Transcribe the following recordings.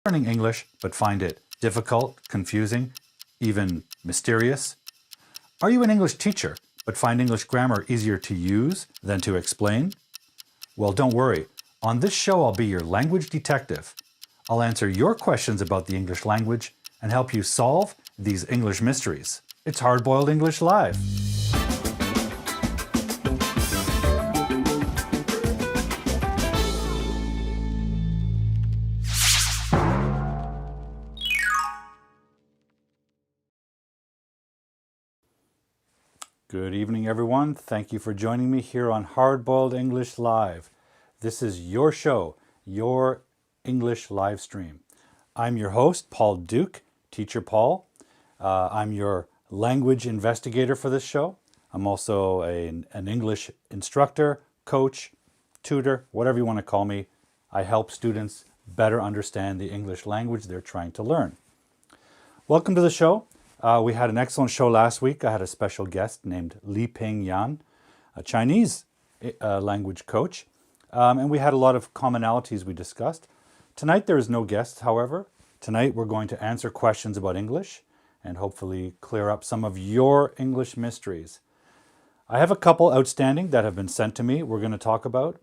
learning English but find it difficult, confusing, even mysterious? Are you an English teacher but find English grammar easier to use than to explain? Well, don't worry. On this show, I'll be your language detective. I'll answer your questions about the English language and help you solve these English mysteries. It's Hard-Boiled English Live. Good evening, everyone. Thank you for joining me here on Hard-Boiled English Live. This is your show, your English live stream. I'm your host, Paul Duke, Teacher Paul. I'm your language investigator for this show. I'm also an English instructor, coach, tutor, whatever you want to call me. I help students better understand the English language they're trying to learn. Welcome to the show. We had an excellent show last week. I had a special guest named Li Ping Yan, a Chinese language coach. And we had a lot of commonalities we discussed. Tonight there is no guest, however. Tonight we're going to answer questions about English and hopefully clear up some of your English mysteries. I have a couple outstanding that have been sent to me we're going to talk about.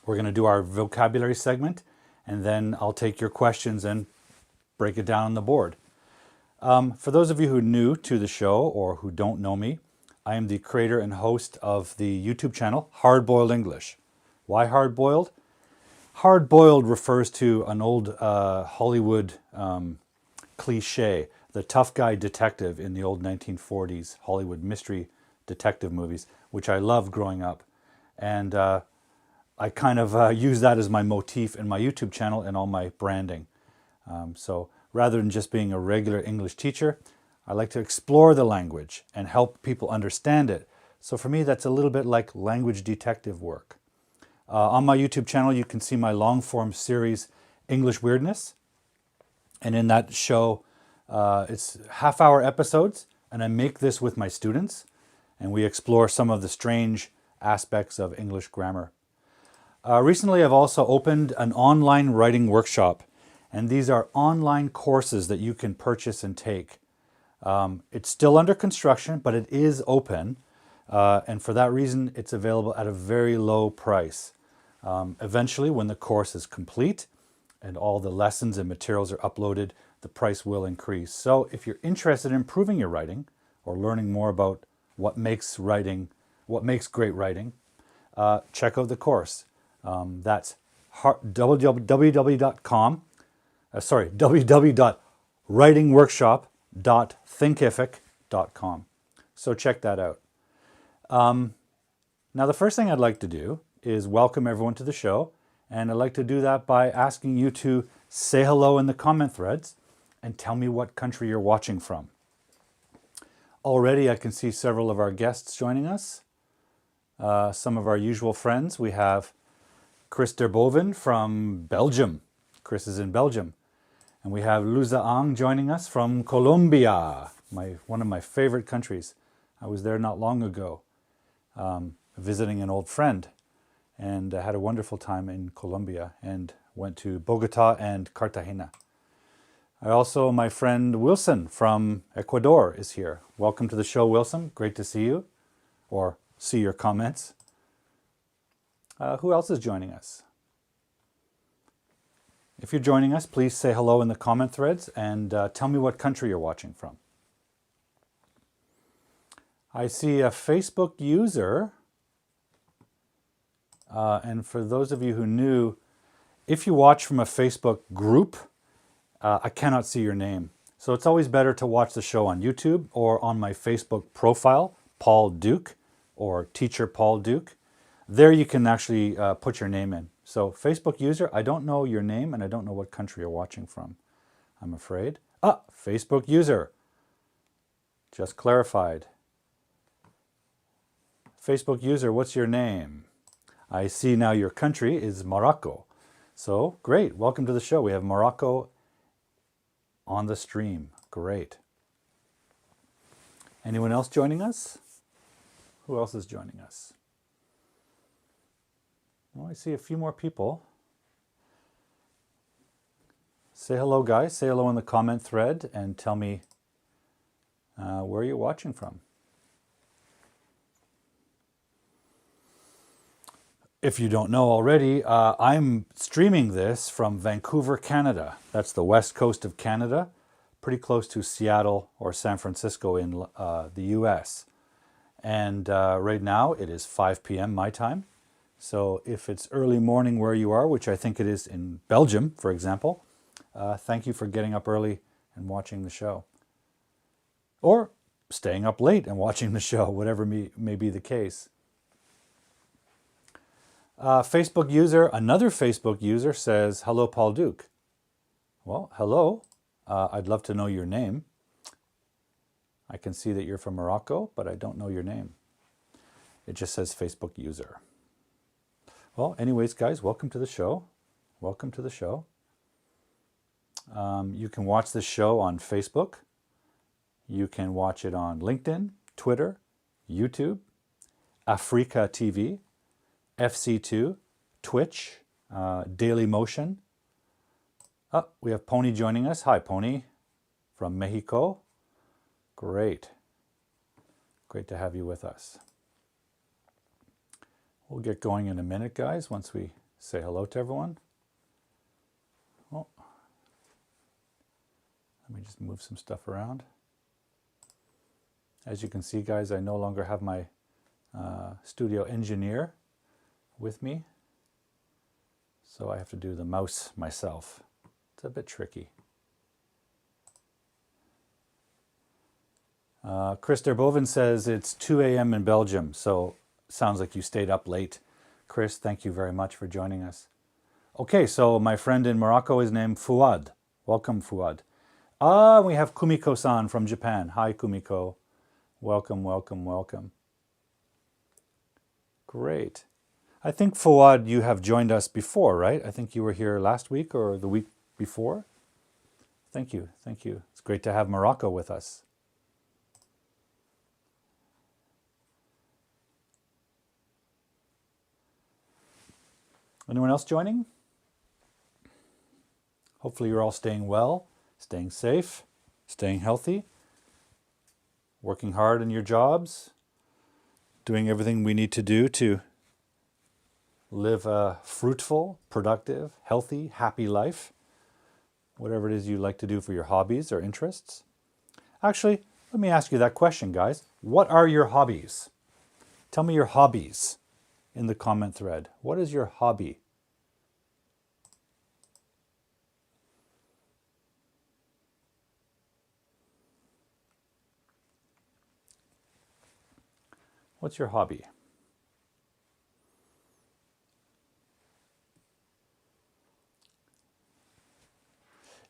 We're going to do our vocabulary segment, and then I'll take your questions and break it down on the board. For those of you who are new to the show or who don't know me, I am the creator and host of the YouTube channel Hard-Boiled English. Why hard-boiled? Hard-boiled refers to an old Hollywood cliche, the tough guy detective in the old 1940s Hollywood mystery detective movies, which I loved growing up. And I kind of use that as my motif in my YouTube channel and all my branding. So rather than just being a regular English teacher, I like to explore the language and help people understand it. So for me, that's a little bit like language detective work. On my YouTube channel, you can see my long-form series, English Weirdness. And in that show, it's half-hour episodes, and I make this with my students, and we explore some of the strange aspects of English grammar. Recently, I've also opened an online writing workshop. And these are online courses that you can purchase and take. It's still under construction, but it is open. And for that reason, it's available at a very low price. Eventually, when the course is complete and all the lessons and materials are uploaded, the price will increase. So if you're interested in improving your writing or learning more about what makes great writing, check out the course. That's www.writingworkshop.thinkific.com. So check that out. Now the first thing I'd like to do is welcome everyone to the show, and I'd like to do that by asking you to say hello in the comment threads and tell me what country you're watching from. Already I can see several of our guests joining us. Some of our usual friends. We have Chris Derboven from Belgium. Chris is in Belgium. And we have Luza Ang joining us from Colombia, one of my favorite countries. I was there not long ago, visiting an old friend, and I had a wonderful time in Colombia and went to Bogota and Cartagena. My friend Wilson from Ecuador is here. Welcome to the show, Wilson. Great to see you, or see your comments. Who else is joining us? If you're joining us, please say hello in the comment threads and tell me what country you're watching from. I see a Facebook user. And for those of you who knew, if you watch from a Facebook group, I cannot see your name. So it's always better to watch the show on YouTube or on my Facebook profile, Paul Duke, or Teacher Paul Duke. There you can actually put your name in. So Facebook user, I don't know your name and I don't know what country you're watching from, I'm afraid. Facebook user, just clarified. Facebook user, what's your name? I see now your country is Morocco. So great, welcome to the show. We have Morocco on the stream, great. Anyone else joining us? Who else is joining us? Well, I see a few more people. Say hello, guys. Say hello in the comment thread and tell me where you're watching from. If you don't know already, I'm streaming this from Vancouver, Canada. That's the west coast of Canada, pretty close to Seattle or San Francisco in the US. And right now it is 5 p.m. my time. So if it's early morning where you are, which I think it is in Belgium, for example, thank you for getting up early and watching the show. Or staying up late and watching the show, whatever may be the case. Another Facebook user says, hello, Paul Duke. Well, hello. I'd love to know your name. I can see that you're from Morocco, but I don't know your name. It just says Facebook user. Well, anyways, guys, welcome to the show. Welcome to the show. You can watch this show on Facebook. You can watch it on LinkedIn, Twitter, YouTube, Africa TV, FC2, Twitch, Daily Motion. Oh, we have Pony joining us. Hi, Pony, from Mexico. Great. Great to have you with us. We'll get going in a minute, guys, once we say hello to everyone. Oh, let me just move some stuff around. As you can see, guys, I no longer have my studio engineer with me, so I have to do the mouse myself. It's a bit tricky. Chris Derbovin says it's 2 a.m. in Belgium, so sounds like you stayed up late. Chris, thank you very much for joining us. Okay, so my friend in Morocco is named Fuad. Welcome, Fuad. We have Kumiko-san from Japan. Hi, Kumiko. Welcome, welcome, welcome. Great. I think, Fuad, you have joined us before, right? I think you were here last week or the week before. Thank you, thank you. It's great to have Morocco with us. Anyone else joining? Hopefully you're all staying well, staying safe, staying healthy, working hard in your jobs, doing everything we need to do to live a fruitful, productive, healthy, happy life, whatever it is you like to do for your hobbies or interests. Actually, let me ask you that question, guys. What are your hobbies? Tell me your hobbies in the comment thread. What is your hobby? What's your hobby?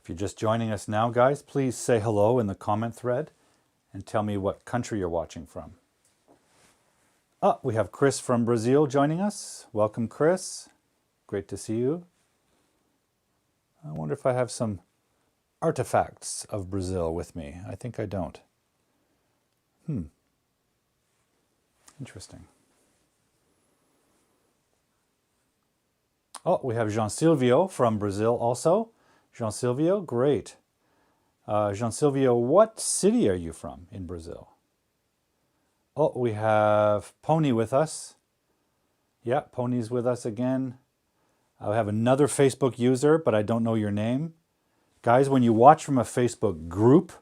If you're just joining us now, guys, please say hello in the comment thread and tell me what country you're watching from. We have Chris from Brazil joining us. Welcome, Chris. Great to see you. I wonder if I have some artifacts of Brazil with me. I think I don't. Interesting. We have Jean Silvio from Brazil also. Jean Silvio, great. Jean Silvio, what city are you from in Brazil? We have Pony with us. Yeah, Pony's with us again. I have another Facebook user, but I don't know your name. Guys, when you watch from a Facebook group,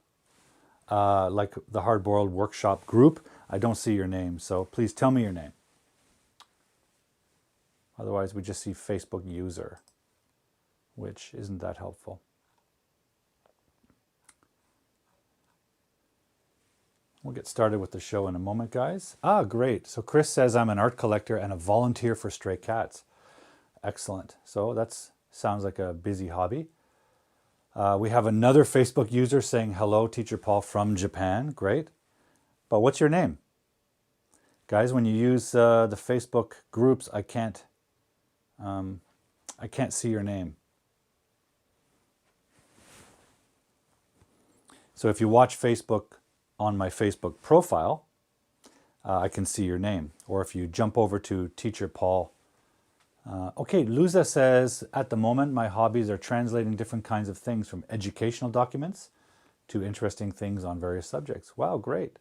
like the Hard Boiled Workshop group, I don't see your name, so please tell me your name. Otherwise, we just see Facebook user, which isn't that helpful. We'll get started with the show in a moment, guys. Great. So Chris says I'm an art collector and a volunteer for stray cats. Excellent. So that sounds like a busy hobby. We have another Facebook user saying, hello, Teacher Paul from Japan. Great. But what's your name? Guys, when you use the Facebook groups, I can't see your name. So if you watch Facebook on my Facebook profile, I can see your name. Or if you jump over to Teacher Paul Okay, Luza says, at the moment, my hobbies are translating different kinds of things from educational documents to interesting things on various subjects. Wow, great.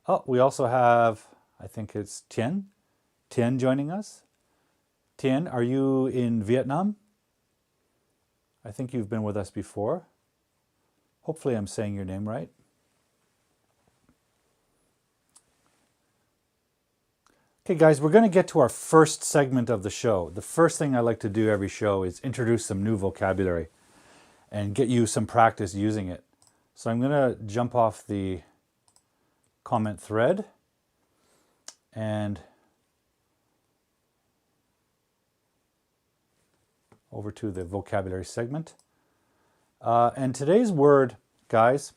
Oh, we also have, I think it's Tien. Tien joining us. Tien, are you in Vietnam? I think you've been with us before. Hopefully I'm saying your name right. Okay, guys, we're going to get to our first segment of the show. The first thing I like to do every show is introduce some new vocabulary and get you some practice using it. So I'm going to jump off the comment thread and over to the vocabulary segment. And today's word, guys,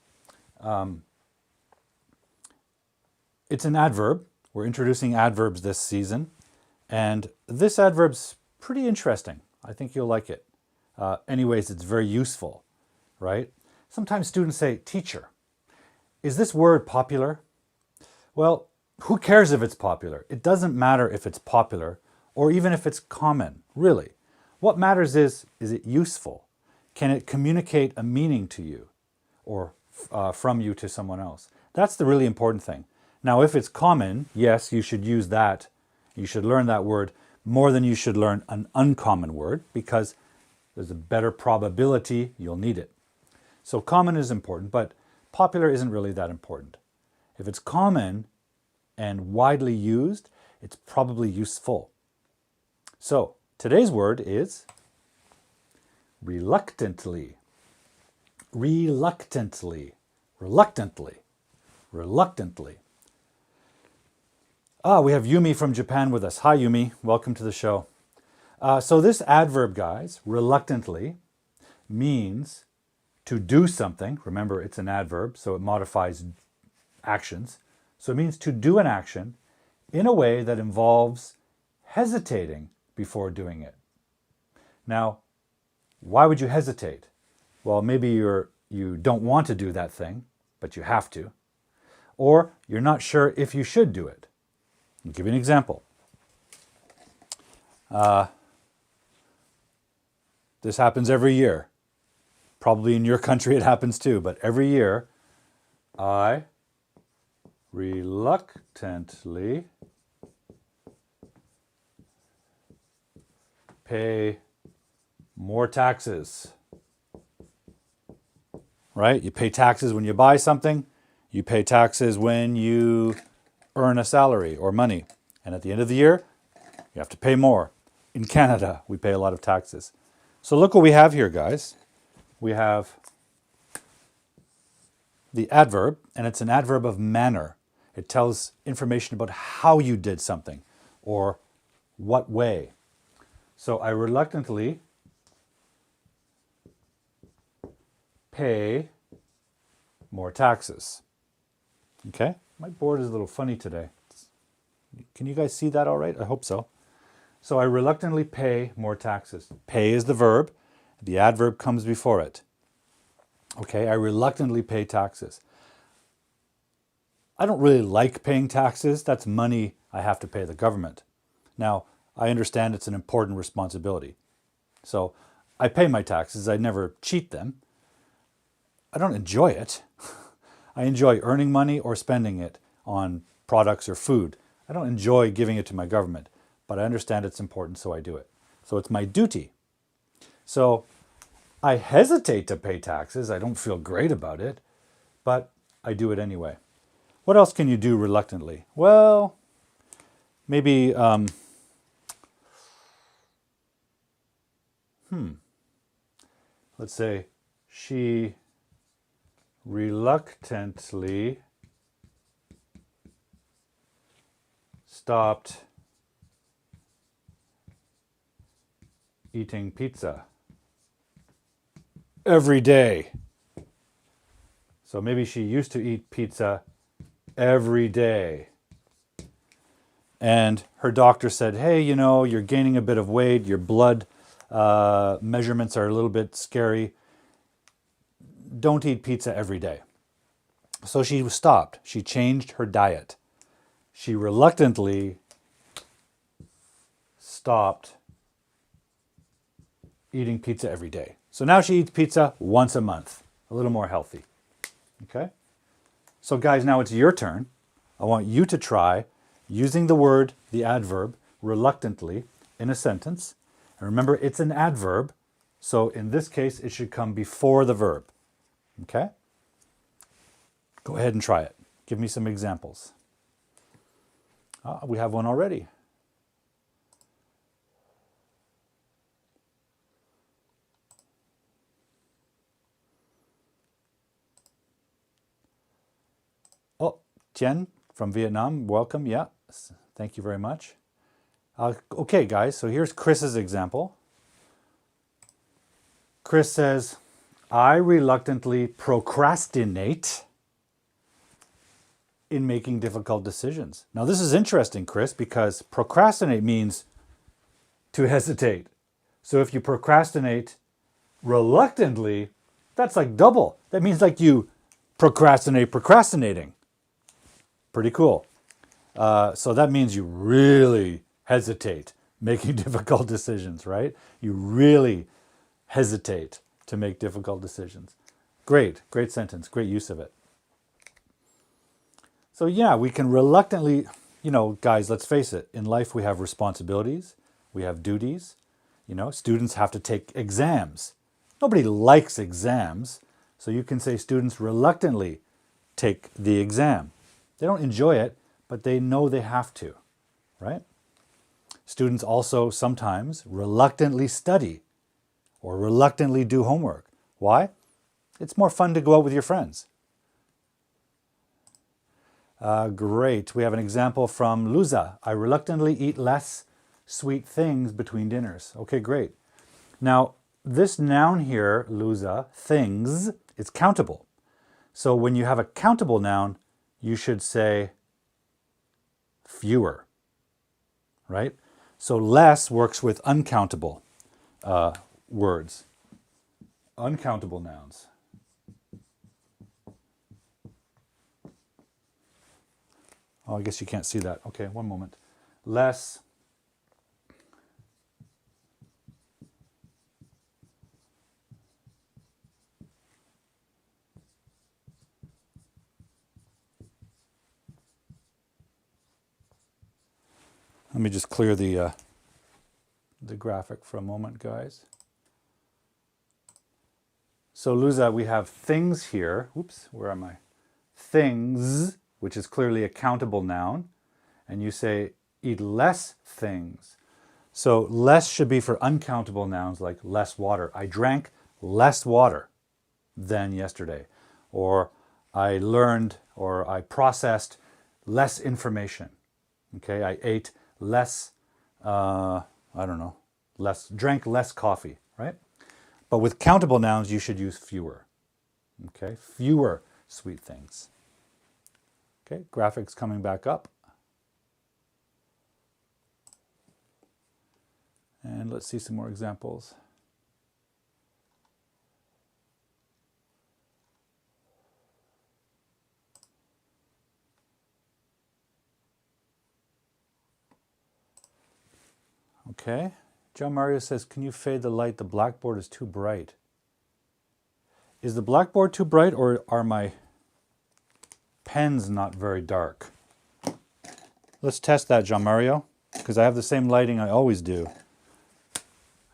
it's an adverb. We're introducing adverbs this season. And this adverb's pretty interesting. I think you'll like it. Anyways, it's very useful, right? Sometimes students say, teacher, is this word popular? Well, who cares if it's popular? It doesn't matter if it's popular or even if it's common, really. What matters is it useful? Can it communicate a meaning to you or from you to someone else? That's the really important thing. Now, if it's common, yes, you should use that. You should learn that word more than you should learn an uncommon word because there's a better probability you'll need it. So common is important, but popular isn't really that important. If it's common and widely used, it's probably useful. So today's word is reluctantly. Reluctantly. Reluctantly. Reluctantly. We have Yumi from Japan with us. Hi, Yumi. Welcome to the show. So this adverb, guys, reluctantly, means to do something. Remember, it's an adverb, so it modifies actions. So it means to do an action in a way that involves hesitating before doing it. Now, why would you hesitate? Well, maybe you don't want to do that thing, but you have to. Or you're not sure if you should do it. I'll give you an example. This happens every year. Probably in your country it happens too, but every year I reluctantly pay more taxes. Right? You pay taxes when you buy something. You pay taxes when you earn a salary or money. And at the end of the year, you have to pay more. In Canada, we pay a lot of taxes. So look what we have here, guys. We have the adverb, and it's an adverb of manner. It tells information about how you did something or what way. So I reluctantly pay more taxes. Okay? My board is a little funny today. Can you guys see that all right? I hope so. So I reluctantly pay more taxes. Pay is the verb. The adverb comes before it. Okay, I reluctantly pay taxes. I don't really like paying taxes. That's money I have to pay the government. Now, I understand it's an important responsibility. So I pay my taxes. I never cheat them. I don't enjoy it. I enjoy earning money or spending it on products or food. I don't enjoy giving it to my government, but I understand it's important, so I do it. So it's my duty. So I hesitate to pay taxes. I don't feel great about it, but I do it anyway. What else can you do reluctantly? Well, maybe, let's say she reluctantly stopped eating pizza every day. So maybe she used to eat pizza every day. And her doctor said, hey, you know, you're gaining a bit of weight, your blood measurements are a little bit scary. Don't eat pizza every day. So she stopped. She changed her diet. She reluctantly stopped eating pizza every day. So now she eats pizza once a month, a little more healthy. Okay? So guys, now it's your turn. I want you to try using the word, the adverb, reluctantly in a sentence. And remember, it's an adverb. So in this case, it should come before the verb. Okay? Go ahead and try it. Give me some examples. We have one already. Oh, Tien from Vietnam, welcome. Yeah, thank you very much. Okay, guys, so here's Chris's example. Chris says, I reluctantly procrastinate in making difficult decisions. Now, this is interesting, Chris, because procrastinate means to hesitate. So if you procrastinate reluctantly, that's like double. That means like you procrastinating. Pretty cool. So that means you really hesitate making difficult decisions, right? You really hesitate to make difficult decisions. Great sentence, great use of it. So yeah, we can reluctantly, guys, let's face it, in life we have responsibilities, we have duties, students have to take exams. Nobody likes exams, so you can say students reluctantly take the exam. They don't enjoy it, but they know they have to, right? Students also sometimes reluctantly study or reluctantly do homework. Why? It's more fun to go out with your friends. Great. We have an example from Luza. I reluctantly eat less sweet things between dinners. Okay, great. Now, this noun here, Luza, things, it's countable. So when you have a countable noun, you should say fewer, right? So less works with uncountable words, uncountable nouns. Oh, I guess you can't see that. Okay, one moment. Less. Let me just clear the graphic for a moment, guys. So Luza, we have things here. Oops, where am I? Things, which is clearly a countable noun. And you say, eat less things. So less should be for uncountable nouns like less water. I drank less water than yesterday. Or I learned or I processed less information. Okay, I ate less, drank less coffee, right? But with countable nouns, you should use fewer. Okay, fewer sweet things. Okay, graphics coming back up. And let's see some more examples. Okay, John Mario says, can you fade the light? The blackboard is too bright. Is the blackboard too bright or are my pens not very dark? Let's test that, John Mario, because I have the same lighting I always do.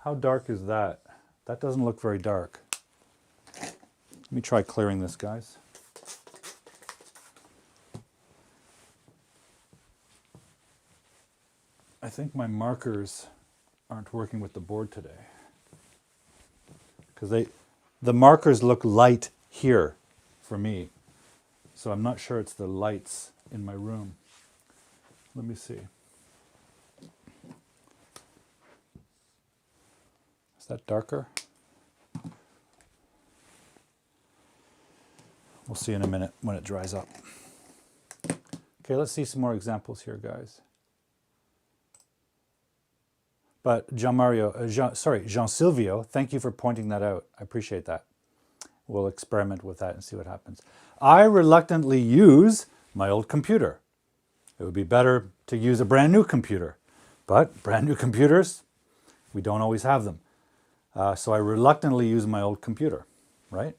How dark is that? That doesn't look very dark. Let me try clearing this, guys. I think my markers aren't working with the board today. Because the markers look light here for me. So I'm not sure it's the lights in my room. Let me see. Is that darker? We'll see in a minute when it dries up. Okay, let's see some more examples here, guys. But Jean Silvio, thank you for pointing that out. I appreciate that. We'll experiment with that and see what happens. I reluctantly use my old computer. It would be better to use a brand new computer. But brand new computers, we don't always have them. So I reluctantly use my old computer, right?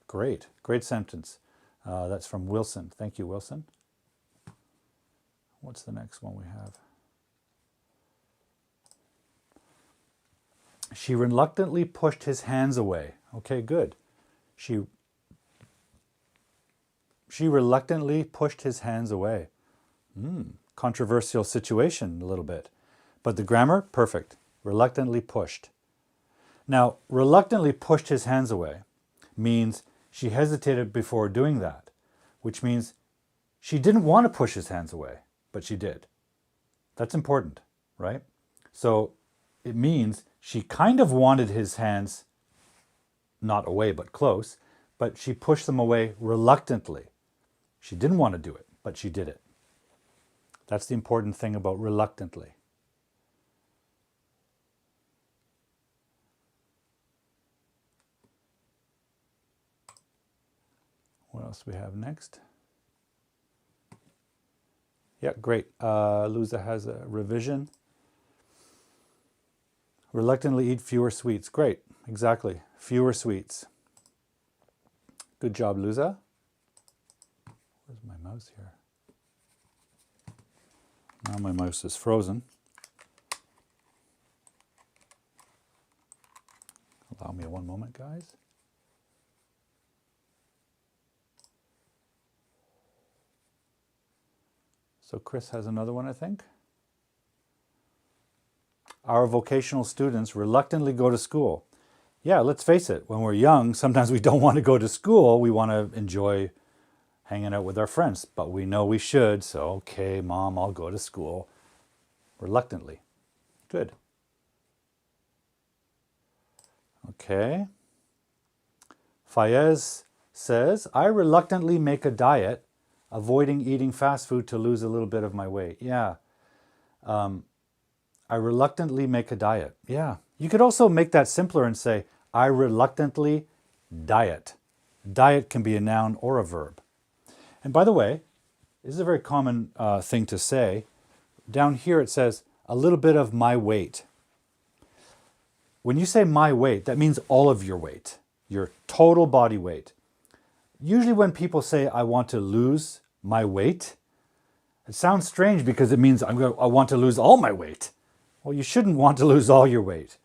Great, great sentence. That's from Wilson. Thank you, Wilson. What's the next one we have? She reluctantly pushed his hands away. Okay, good. She reluctantly pushed his hands away. Controversial situation a little bit. But the grammar, perfect. Reluctantly pushed. Now, reluctantly pushed his hands away means she hesitated before doing that, which means she didn't want to push his hands away, but she did. That's important, right? So it means she kind of wanted his hands not away, but close, but she pushed them away reluctantly. She didn't want to do it, but she did it. That's the important thing about reluctantly. What else do we have next? Yeah, great. Luza has a revision. Reluctantly eat fewer sweets. Great, exactly. Fewer sweets. Good job, Luza. Where's my mouse here? Now my mouse is frozen. Allow me one moment, guys. So Chris has another one, I think. Our vocational students reluctantly go to school. Yeah, let's face it, when we're young, sometimes we don't want to go to school. We want to enjoy hanging out with our friends, but we know we should, so okay, Mom, I'll go to school. Reluctantly. Good. Okay. Fayez says, I reluctantly make a diet, avoiding eating fast food to lose a little bit of my weight. Yeah. I reluctantly make a diet. Yeah. You could also make that simpler and say, I reluctantly diet. Diet can be a noun or a verb. And by the way, this is a very common thing to say. Down here it says, a little bit of my weight. When you say my weight, that means all of your weight, your total body weight. Usually when people say, I want to lose my weight, it sounds strange because it means I want to lose all my weight. Well, you shouldn't want to lose all your weight,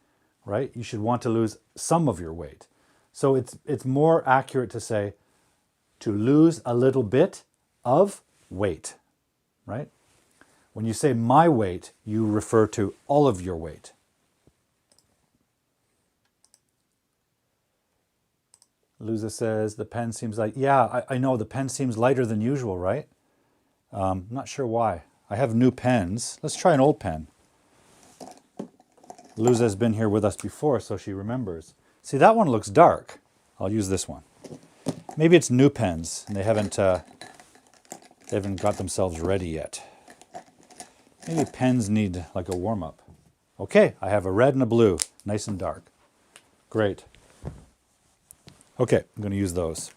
right? You should want to lose some of your weight. So it's more accurate to say to lose a little bit of weight, right? When you say my weight, you refer to all of your weight. Luza says the pen seems light. Yeah, I know the pen seems lighter than usual, right? Not sure why. I have new pens. Let's try an old pen. Luza's been here with us before, so she remembers. See, that one looks dark. I'll use this one. Maybe it's new pens, and they haven't got themselves ready yet. Maybe pens need like a warm-up. Okay, I have a red and a blue, nice and dark. Great. Okay, I'm going to use those.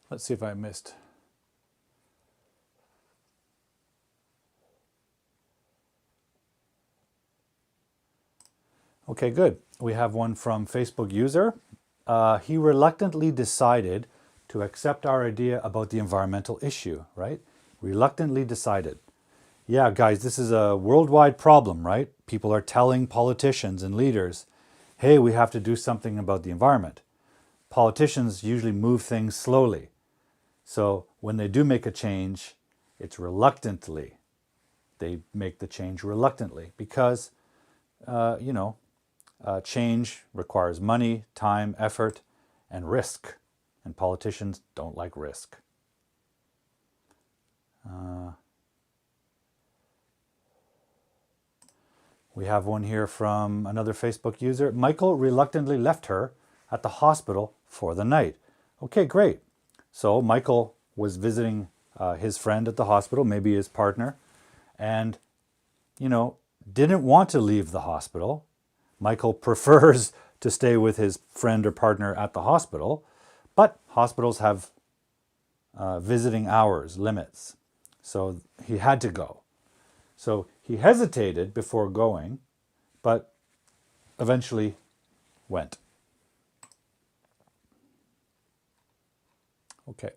Let's see if I missed. Okay, good. We have one from Facebook user. He reluctantly decided to accept our idea about the environmental issue, right? Reluctantly decided. Yeah, guys, this is a worldwide problem, right? People are telling politicians and leaders, hey, we have to do something about the environment. Politicians usually move things slowly. So when they do make a change, it's reluctantly. They make the change reluctantly because, change requires money, time, effort, and risk. And politicians don't like risk. We have one here from another Facebook user. Michael reluctantly left her at the hospital for the night. Okay, great. So Michael was visiting his friend at the hospital, maybe his partner, and, didn't want to leave the hospital. Michael prefers to stay with his friend or partner at the hospital, but hospitals have visiting hours, limits. So he had to go. So he hesitated before going, but eventually went. Okay,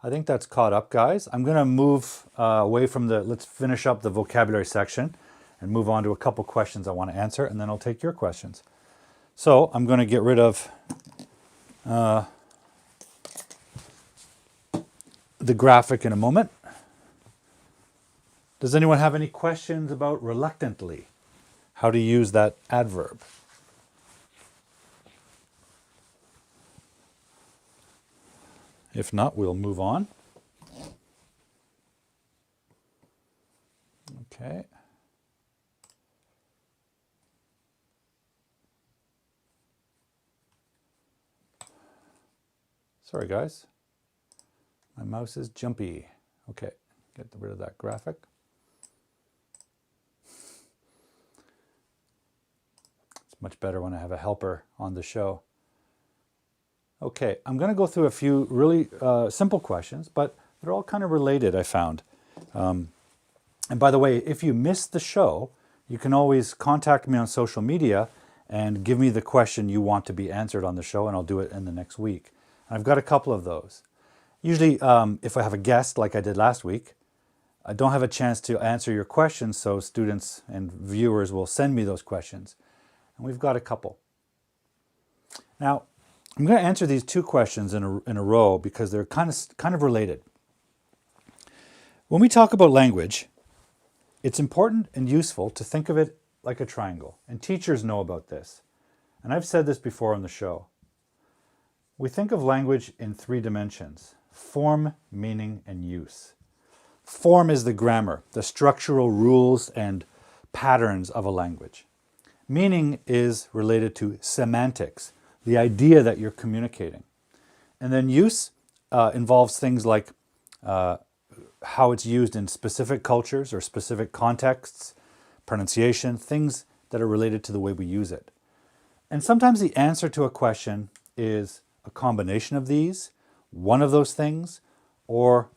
I think that's caught up, guys. I'm going to move away from let's finish up the vocabulary section and move on to a couple questions I want to answer, and then I'll take your questions. So I'm going to get rid of the graphic in a moment. Does anyone have any questions about reluctantly? How to use that adverb? If not, we'll move on. Okay. Sorry, guys. My mouse is jumpy. Okay, get rid of that graphic. It's much better when I have a helper on the show. Okay, I'm going to go through a few really simple questions, but they're all kind of related, I found. And by the way, if you missed the show, you can always contact me on social media and give me the question you want to be answered on the show, and I'll do it in the next week. And I've got a couple of those. Usually, if I have a guest, like I did last week, I don't have a chance to answer your questions, so students and viewers will send me those questions. And we've got a couple. Now, I'm going to answer these two questions in a row because they're kind of related. When we talk about language, it's important and useful to think of it like a triangle, and teachers know about this. And I've said this before on the show. We think of language in three dimensions: form, meaning, and use. Form is the grammar, the structural rules and patterns of a language. Meaning is related to semantics, the idea that you're communicating. And then use involves things like how it's used in specific cultures or specific contexts, pronunciation, things that are related to the way we use it. And sometimes the answer to a question is a combination of these, one of those things, or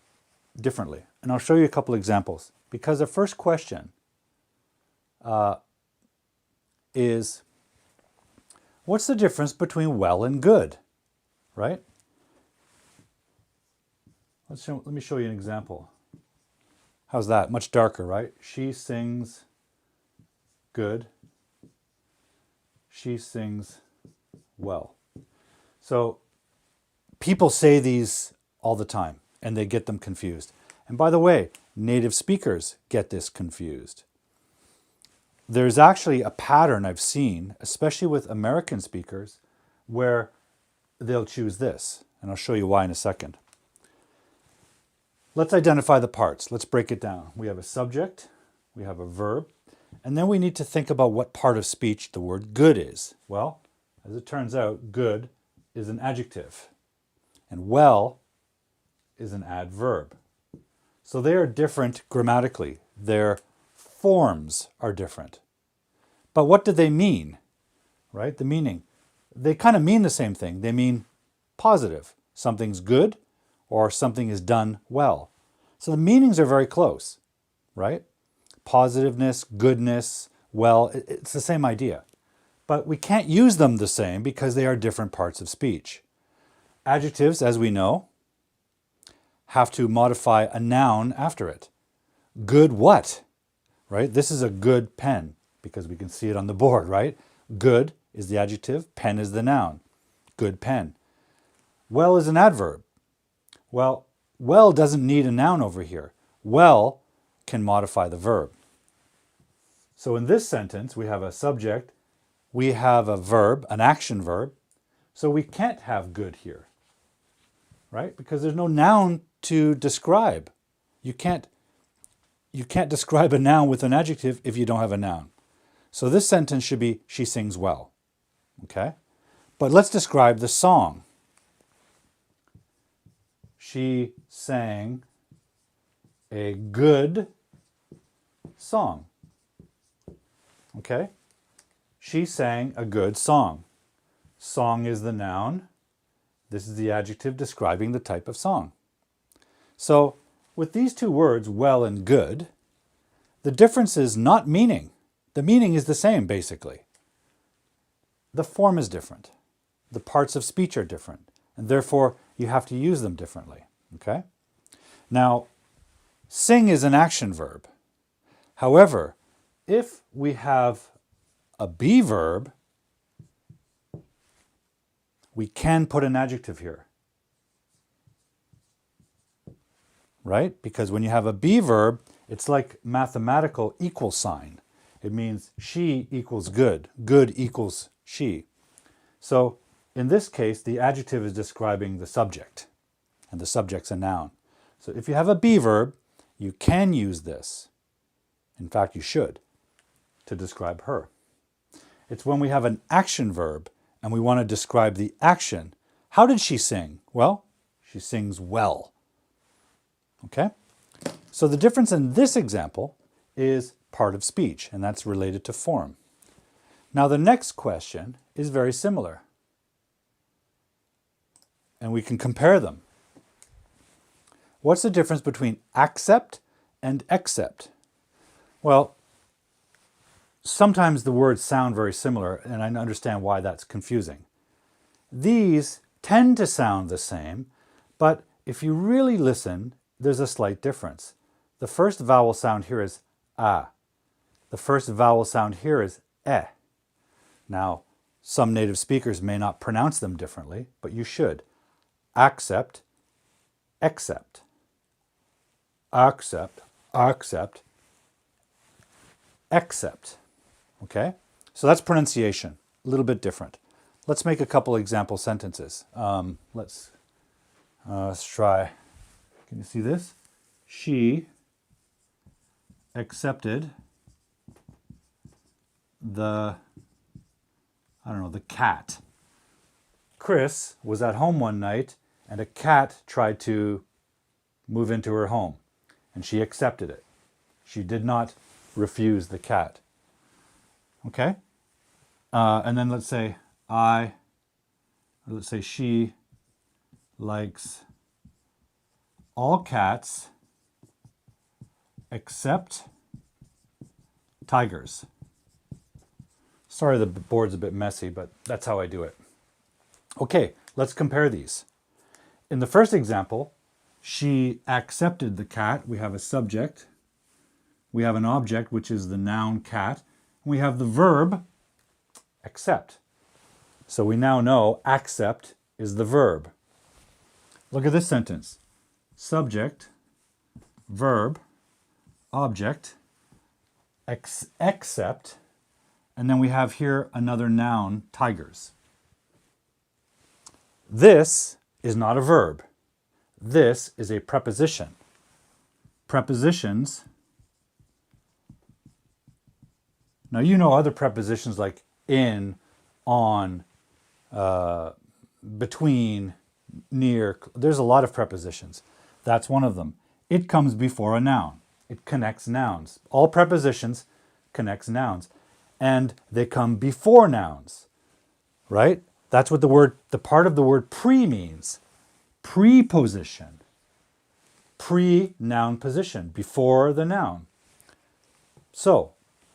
differently. And I'll show you a couple examples. Because the first question is, what's the difference between well and good, right? Let me show you an example. How's that? Much darker, right? She sings good. She sings well. So people say these all the time, and they get them confused. And by the way, native speakers get this confused. There's actually a pattern I've seen, especially with American speakers, where they'll choose this. And I'll show you why in a second. Let's identify the parts. Let's break it down. We have a subject, we have a verb, and then we need to think about what part of speech the word good is. Well, as it turns out, good is an adjective, and well is an adverb. So they are different grammatically. Their forms are different. But what do they mean? Right? The meaning. They kind of mean the same thing. They mean positive. Something's good or something is done well. So the meanings are very close, right? Positiveness, goodness, well, it's the same idea. But we can't use them the same because they are different parts of speech. Adjectives, as we know, have to modify a noun after it. Good what? Right? This is a good pen because we can see it on the board, right? Good is the adjective, pen is the noun. Good pen. Well is an adverb. Well doesn't need a noun over here. Well can modify the verb. So in this sentence, we have a subject, we have a verb, an action verb, so we can't have good here, right? Because there's no noun to describe. You can't describe a noun with an adjective if you don't have a noun. So this sentence should be, she sings well, okay? But let's describe the song. She sang a good song. Okay? She sang a good song. Song is the noun. This is the adjective describing the type of song. So with these two words, well and good, the difference is not meaning. The meaning is the same, basically. the form is different. The parts of speech are different, and therefore you have to use them differently, okay? Now, sing is an action verb. However, if we have a be verb, we can put an adjective here, right? Because when you have a be verb, it's like mathematical equal sign. It means she equals good, good equals she. So in this case, the adjective is describing the subject, and the subject's a noun. So if you have a be verb, you can use this. In fact, you should, to describe her. It's when we have an action verb and we want to describe the action. How did she sing? Well, she sings well. Okay? So the difference in this example is part of speech, and that's related to form. Now the next question is very similar, and we can compare them. What's the difference between accept and accept? Well, sometimes the words sound very similar, and I understand why that's confusing. These tend to sound the same, but if you really listen, there's a slight difference. The first vowel sound here is a. The first vowel sound here is e. Now, some native speakers may not pronounce them differently, but you should. Accept, accept, accept, accept, accept. Okay? So that's pronunciation, a little bit different. Let's make a couple example sentences. Let's try. Can you see this? She accepted the cat. Chris was at home one night and a cat tried to move into her home and she accepted it. She did not refuse the cat. Okay? And then let's say she likes all cats except tigers. Sorry the board's a bit messy, but that's how I do it. Okay, let's compare these. In the first example, she accepted the cat. We have a subject. We have an object, which is the noun cat. We have the verb accept. So we now know accept is the verb. Look at this sentence. Subject, verb, object, accept, and then we have here another noun, tigers. This is not a verb. This is a preposition. Prepositions. Now you know other prepositions like in, on, between, near. There's a lot of prepositions. That's one of them. It comes before a noun. It connects nouns. All prepositions connects nouns. And they come before nouns, right? That's what the part of the word pre means. Preposition. Pre-noun position, before the noun. So,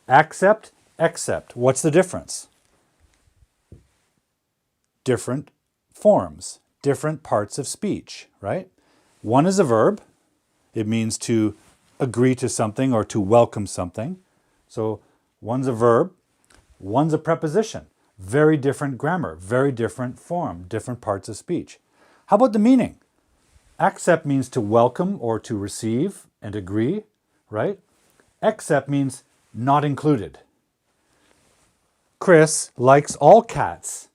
accept, accept. What's the difference? Different forms, different parts of speech, right? One is a verb. It means to agree to something or to welcome something. So one's a verb, one's a preposition. Very different grammar, very different form, different parts of speech. How about the meaning? Accept means to welcome or to receive and agree, right? Accept means not included. Chris likes all cats,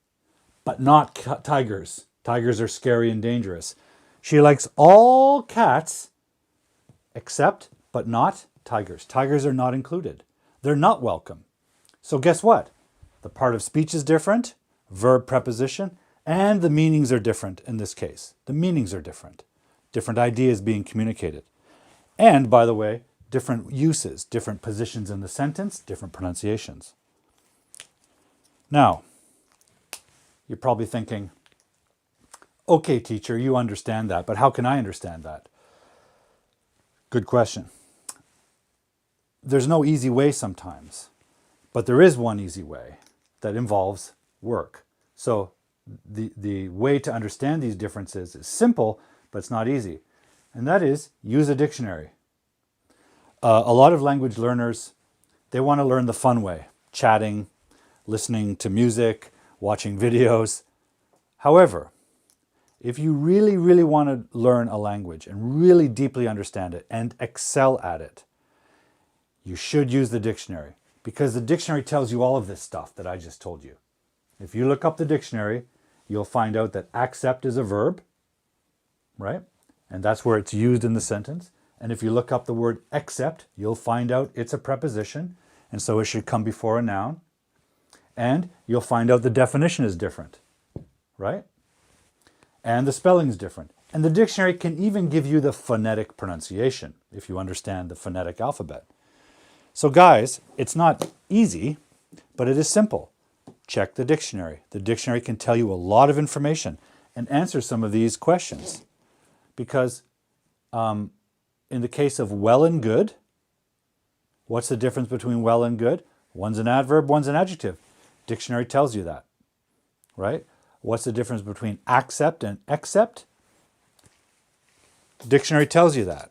but not tigers. Tigers are scary and dangerous. She likes all cats, except, but not tigers. Tigers are not included. They're not welcome. So guess what? The part of speech is different, verb, preposition, and the meanings are different in this case. The meanings are different. Different ideas being communicated. And, by the way, different uses, different positions in the sentence, different pronunciations. Now, you're probably thinking, okay, teacher, you understand that, but how can I understand that? Good question. There's no easy way sometimes, but there is one easy way that involves work. So the way to understand these differences is simple, but it's not easy. And that is use a dictionary. A lot of language learners, they want to learn the fun way, chatting, listening to music, watching videos. However, if you really, really want to learn a language and really deeply understand it and excel at it, you should use the dictionary, because the dictionary tells you all of this stuff that I just told you. If you look up the dictionary, you'll find out that accept is a verb, right? And that's where it's used in the sentence. And if you look up the word accept, you'll find out it's a preposition, and so it should come before a noun. And you'll find out the definition is different, right? And the spelling is different. And the dictionary can even give you the phonetic pronunciation, if you understand the phonetic alphabet. So guys, it's not easy, but it is simple. Check the dictionary. The dictionary can tell you a lot of information and answer some of these questions. Because in the case of well and good, what's the difference between well and good? One's an adverb, one's an adjective. Dictionary tells you that, right? What's the difference between accept and accept? Dictionary tells you that.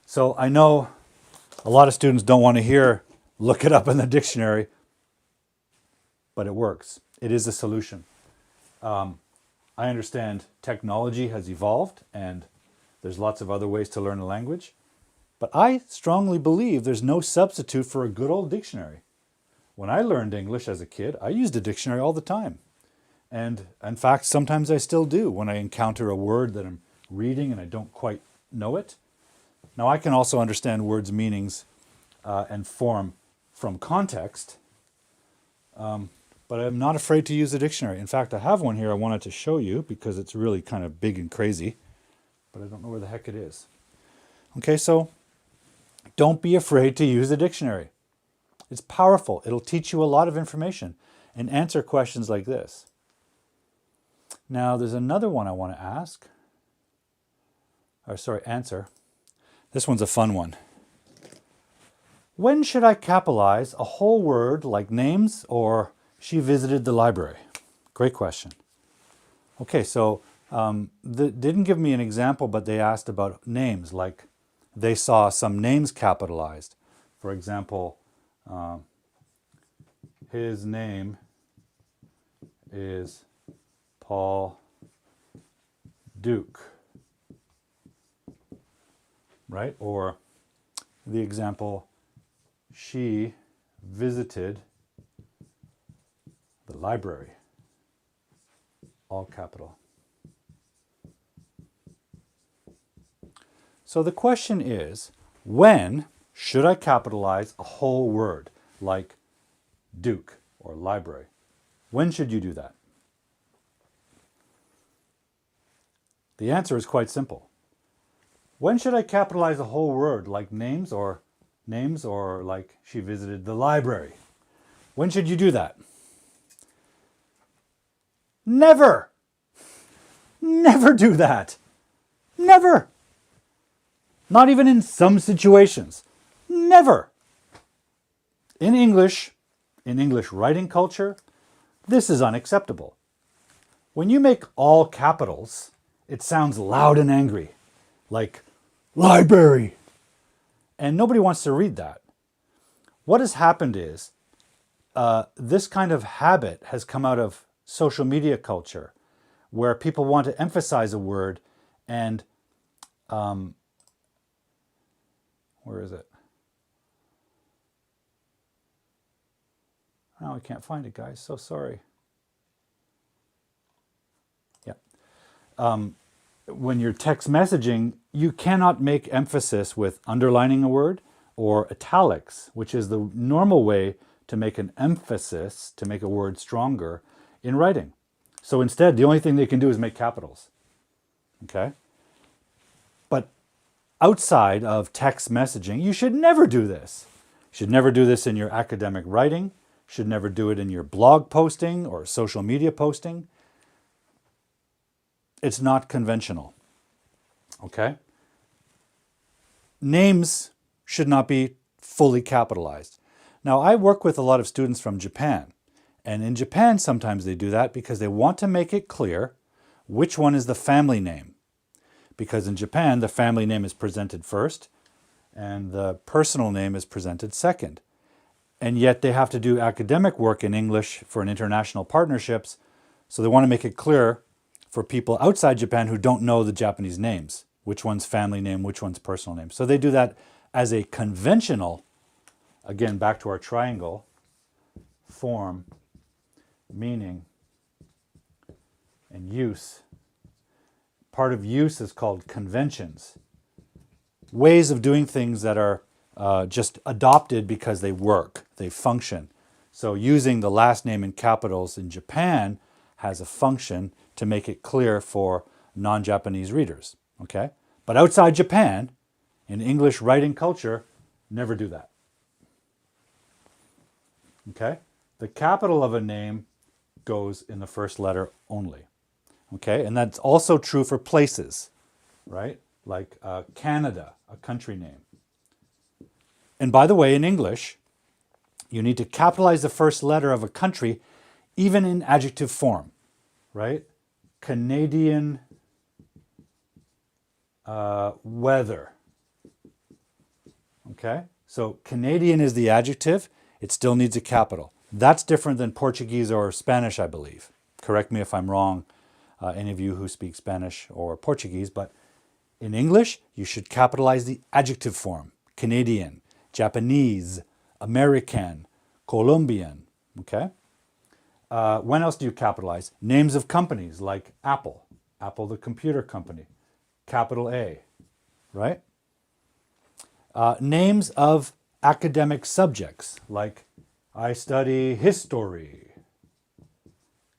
So I know a lot of students don't want to hear, look it up in the dictionary, but it works. It is a solution. I understand technology has evolved and there's lots of other ways to learn a language, but I strongly believe there's no substitute for a good old dictionary. When I learned English as a kid, I used a dictionary all the time. And in fact, sometimes I still do when I encounter a word that I'm reading and I don't quite know it. Now, I can also understand words' meanings and form from context, but I'm not afraid to use a dictionary. In fact, I have one here I wanted to show you because it's really kind of big and crazy, but I don't know where the heck it is. Okay, so don't be afraid to use a dictionary. It's powerful. It'll teach you a lot of information and answer questions like this. Now, there's another one I want to answer. This one's a fun one. When should I capitalize a whole word like names or she visited the library? Great question. Okay, so they didn't give me an example, but they asked about names, like they saw some names capitalized. For example, his name is Paul Duke, right? Or the example, she visited the library, all capital. So the question is, when should I capitalize a whole word like Duke or library? When should you do that? The answer is quite simple. When should I capitalize a whole word like names or like she visited the library? When should you do that? Never! Never do that. Never! Not even in some situations. Never! In English writing culture, this is unacceptable. When you make all capitals, it sounds loud and angry, like library. And nobody wants to read that. What has happened is this kind of habit has come out of social media culture, where people want to emphasize a word and where is it? Oh, I can't find it, guys. So sorry. Yeah. When you're text messaging, you cannot make emphasis with underlining a word or italics, which is the normal way to make an emphasis, to make a word stronger in writing. So instead, the only thing they can do is make capitals. Okay? But outside of text messaging, you should never do this. You should never do this in your academic writing. You should never do it in your blog posting or social media posting. It's not conventional. Okay? Names should not be fully capitalized. Now, I work with a lot of students from Japan, And in Japan, sometimes they do that because they want to make it clear which one is the family name. Because in Japan, the family name is presented first and the personal name is presented second. And yet they have to do academic work in English for an international partnerships. So they want to make it clear for people outside Japan who don't know the Japanese names, which one's family name, which one's personal name. So they do that as a conventional, again, back to our triangle, form, meaning, and use. Part of use is called conventions. Ways of doing things that are just adopted because they work, they function. So using the last name in capitals in Japan has a function to make it clear for non-Japanese readers, okay? But outside Japan, in English writing culture, never do that, okay? The capital of a name goes in the first letter only, okay? And that's also true for places, right? Like Canada, a country name. And by the way, in English, you need to capitalize the first letter of a country even in adjective form, right? Canadian weather. Okay? So Canadian is the adjective. It still needs a capital. That's different than Portuguese or Spanish, I believe. Correct me if I'm wrong, any of you who speak Spanish or Portuguese, but in English, you should capitalize the adjective form. Canadian, Japanese, American, Colombian, okay? When else do you capitalize? Names of companies like Apple, Apple the computer company, capital A, right? Names of academic subjects like I study history,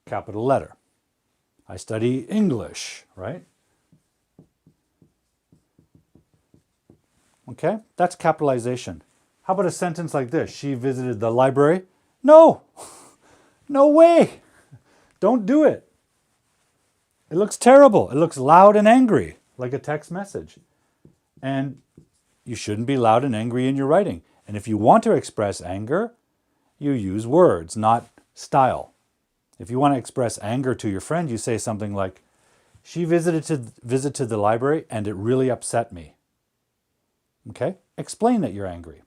capital letter. I study English, right? Okay, that's capitalization. How about a sentence like this? She visited the library. No, no way. Don't do it. It looks terrible. It looks loud and angry, like a text message. And you shouldn't be loud and angry in your writing. And if you want to express anger, you use words, not style. If you want to express anger to your friend, you say something like, she visited the library and it really upset me. Okay? Explain that you're angry.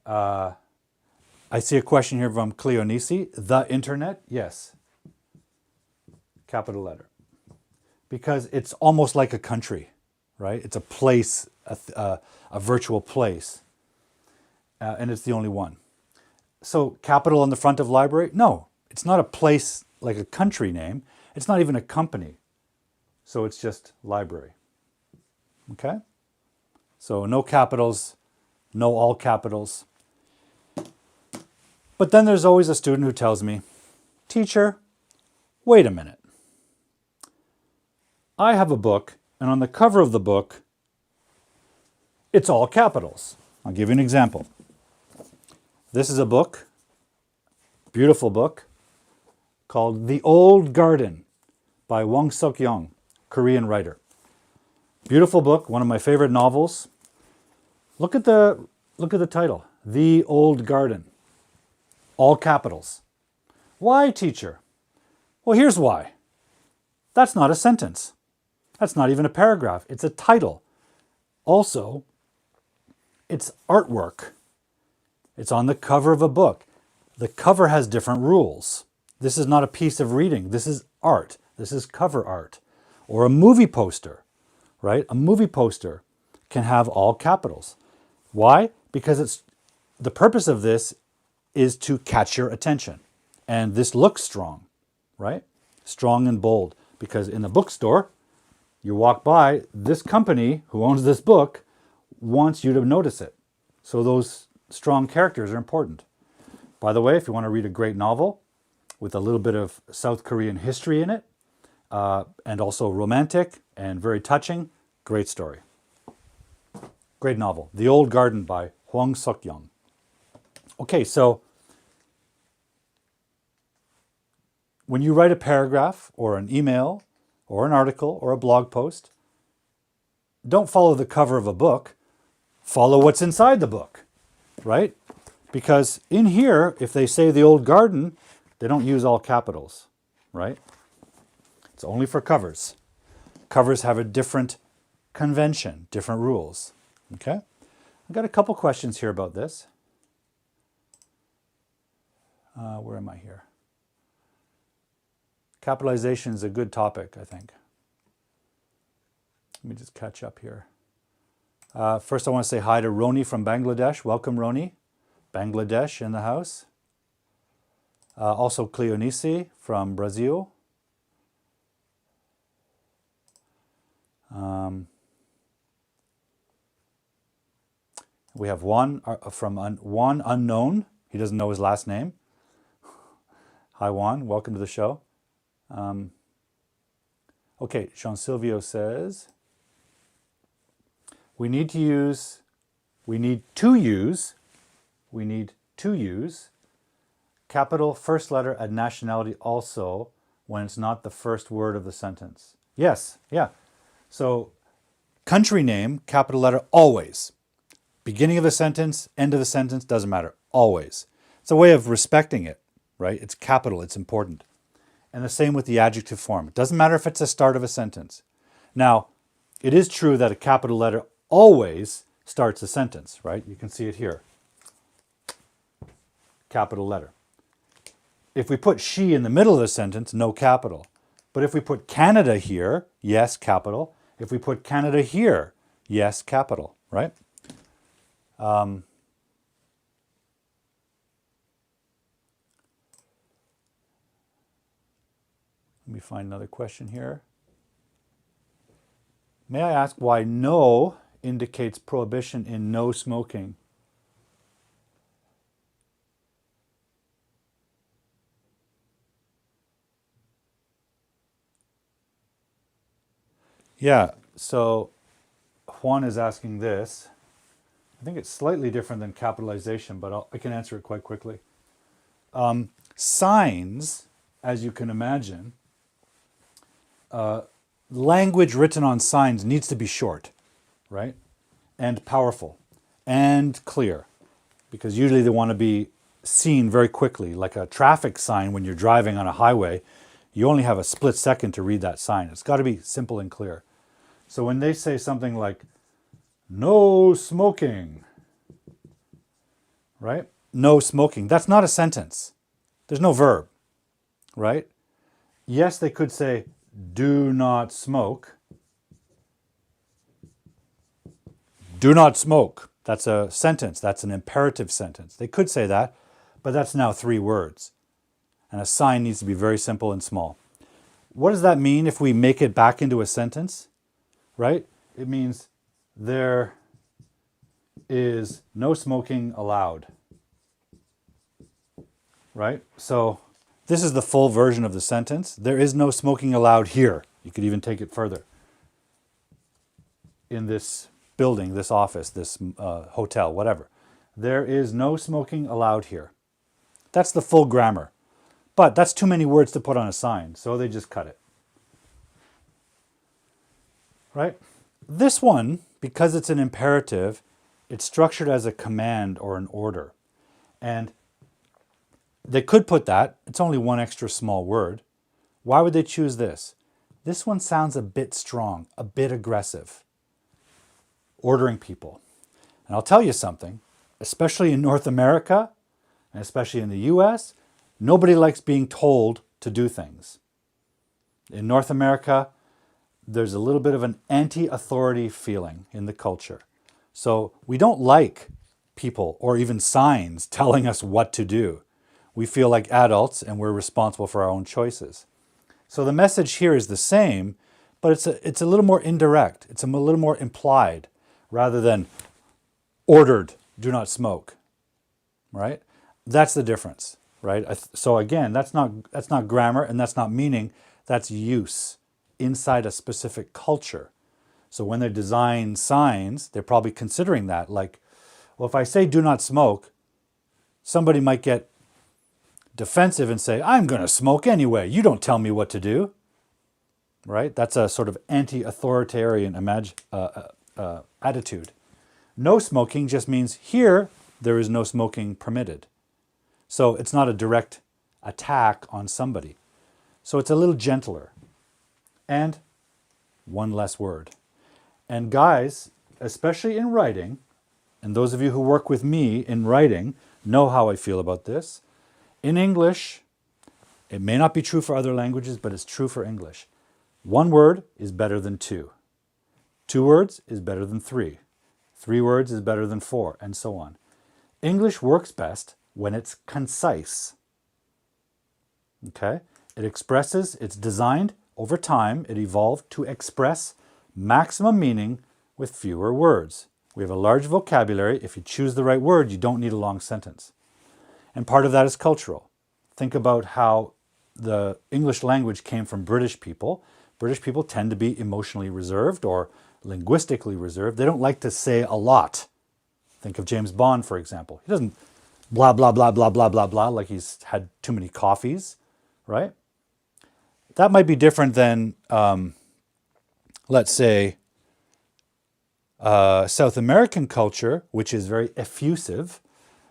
I see a question here from Cleonisi. The internet? Yes. Capital letter. Because it's almost like a country, right? It's a place, a virtual place. And it's the only one. So capital on the front of library? No, it's not a place like a country name. It's not even a company. So it's just library. Okay? So no capitals, no all capitals. But then there's always a student who tells me, teacher, wait a minute. I have a book, and on the cover of the book, it's all capitals. I'll give you an example. This is a book, beautiful book, called The Old Garden by Hwang Suk-young, Korean writer. Beautiful book, one of my favorite novels. Look at the title, The Old Garden. All capitals. Why, teacher? Well, here's why. That's not a sentence. That's not even a paragraph. It's a title. Also, it's artwork. It's on the cover of a book. The cover has different rules. This is not a piece of reading. This is art. This is cover art. Or a movie poster, right? A movie poster can have all capitals. Why? Because the purpose of this is to catch your attention. And this looks strong, right? Strong and bold. Because in the bookstore, you walk by, this company who owns this book wants you to notice it. So those strong characters are important. By the way, if you want to read a great novel with a little bit of South Korean history in it, and also romantic and very touching, great story. Great novel. The Old Garden by Hwang Suk-young. Okay, so when you write a paragraph or an email or an article or a blog post, don't follow the cover of a book. Follow what's inside the book, right? Because in here, if they say the old garden, they don't use all capitals, right? It's only for covers. Covers have a different convention, different rules. Okay? I've got a couple questions here about this. Where am I here? Capitalization is a good topic, I think. Let me just catch up here. First, I want to say hi to Roni from Bangladesh. Welcome, Roni. Bangladesh in the house. Also, Cleonice from Brazil. We have Juan from Juan Unknown. He doesn't know his last name. Hi, Juan. Welcome to the show. Okay, Jean Silvio says, we need to use capital first letter and nationality also when it's not the first word of the sentence. Yes, yeah. So country name, capital letter, always. Beginning of the sentence, end of the sentence, doesn't matter, always. It's a way of respecting it, right? It's capital, it's important. And the same with the adjective form. It doesn't matter if it's the start of a sentence. Now, it is true that a capital letter always starts a sentence, right? You can see it here. Capital letter. If we put she in the middle of the sentence, no capital. But if we put Canada here, yes, capital. If we put Canada here, yes, capital, right? Let me find another question here. May I ask why no indicates prohibition in no smoking? Yeah, so Juan is asking this. I think it's slightly different than capitalization, but I can answer it quite quickly. Signs, as you can imagine, language written on signs needs to be short, right? And powerful and clear, because usually they want to be seen very quickly. Like a traffic sign when you're driving on a highway, you only have a split second to read that sign. It's got to be simple and clear. So when they say something like, no smoking, right? No smoking, that's not a sentence. There's no verb, right? Yes, they could say, do not smoke. Do not smoke. That's a sentence. That's an imperative sentence. They could say that, but that's now 3 words. And a sign needs to be very simple and small. What does that mean if we make it back into a sentence? Right? It means there is no smoking allowed. Right? So this is the full version of the sentence. There is no smoking allowed here. You could even take it further. In this building, this office, this hotel, whatever. There is no smoking allowed here. That's the full grammar. But that's too many words to put on a sign, so they just cut it. Right? This one, because it's an imperative, it's structured as a command or an order. And they could put that. It's only one extra small word. Why would they choose this? This one sounds a bit strong, a bit aggressive. Ordering people. And I'll tell you something, especially in North America, and especially in the US, nobody likes being told to do things. In North America, there's a little bit of an anti-authority feeling in the culture. So we don't like people or even signs telling us what to do. We feel like adults and we're responsible for our own choices. So the message here is the same, but it's a little more indirect. It's a little more implied rather than ordered, do not smoke, right? That's the difference, right? So again, that's not grammar and that's not meaning, that's use inside a specific culture. So when they design signs, they're probably considering that. Like, well, if I say do not smoke, somebody might get defensive and say, I'm going to smoke anyway. You don't tell me what to do. Right? That's a sort of anti-authoritarian attitude. No smoking just means here, there is no smoking permitted. So it's not a direct attack on somebody. So it's a little gentler. And one less word. And guys, especially in writing, and those of you who work with me in writing know how I feel about this. In English, it may not be true for other languages, but it's true for English. One word is better than two. Two words is better than three. Three words is better than four, and so on. English works best when it's concise. Okay? It's designed over time, it evolved to express maximum meaning with fewer words. We have a large vocabulary. If you choose the right word, you don't need a long sentence. And part of that is cultural. Think about how the English language came from British people. British people tend to be emotionally reserved or linguistically reserved. They don't like to say a lot. Think of James Bond, for example. He doesn't blah, blah, blah, blah, blah, blah, blah, like he's had too many coffees, right? That might be different than, let's say, South American culture, which is very effusive.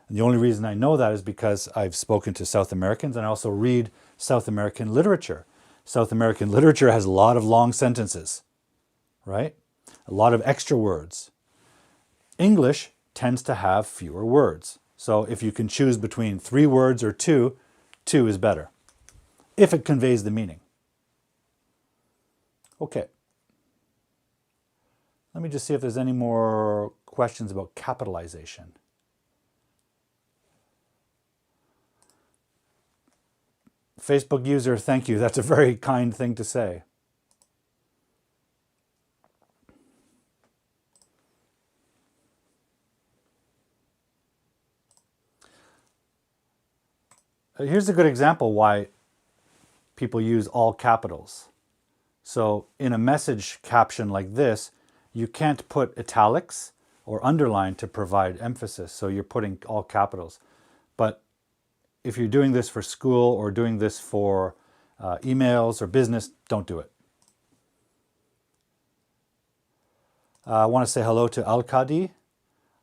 And the only reason I know that is because I've spoken to South Americans and I also read South American literature. South American literature has a lot of long sentences, right? A lot of extra words. English tends to have fewer words. So if you can choose between 3 words or 2, 2 is better, if it conveys the meaning. Okay. Let me just see if there's any more questions about capitalization. Facebook user, thank you. That's a very kind thing to say. Here's a good example why people use all capitals. So in a message caption like this, you can't put italics or underline to provide emphasis. So you're putting all capitals. But if you're doing this for school or doing this for emails or business, don't do it. I want to say hello to Al-Qadi,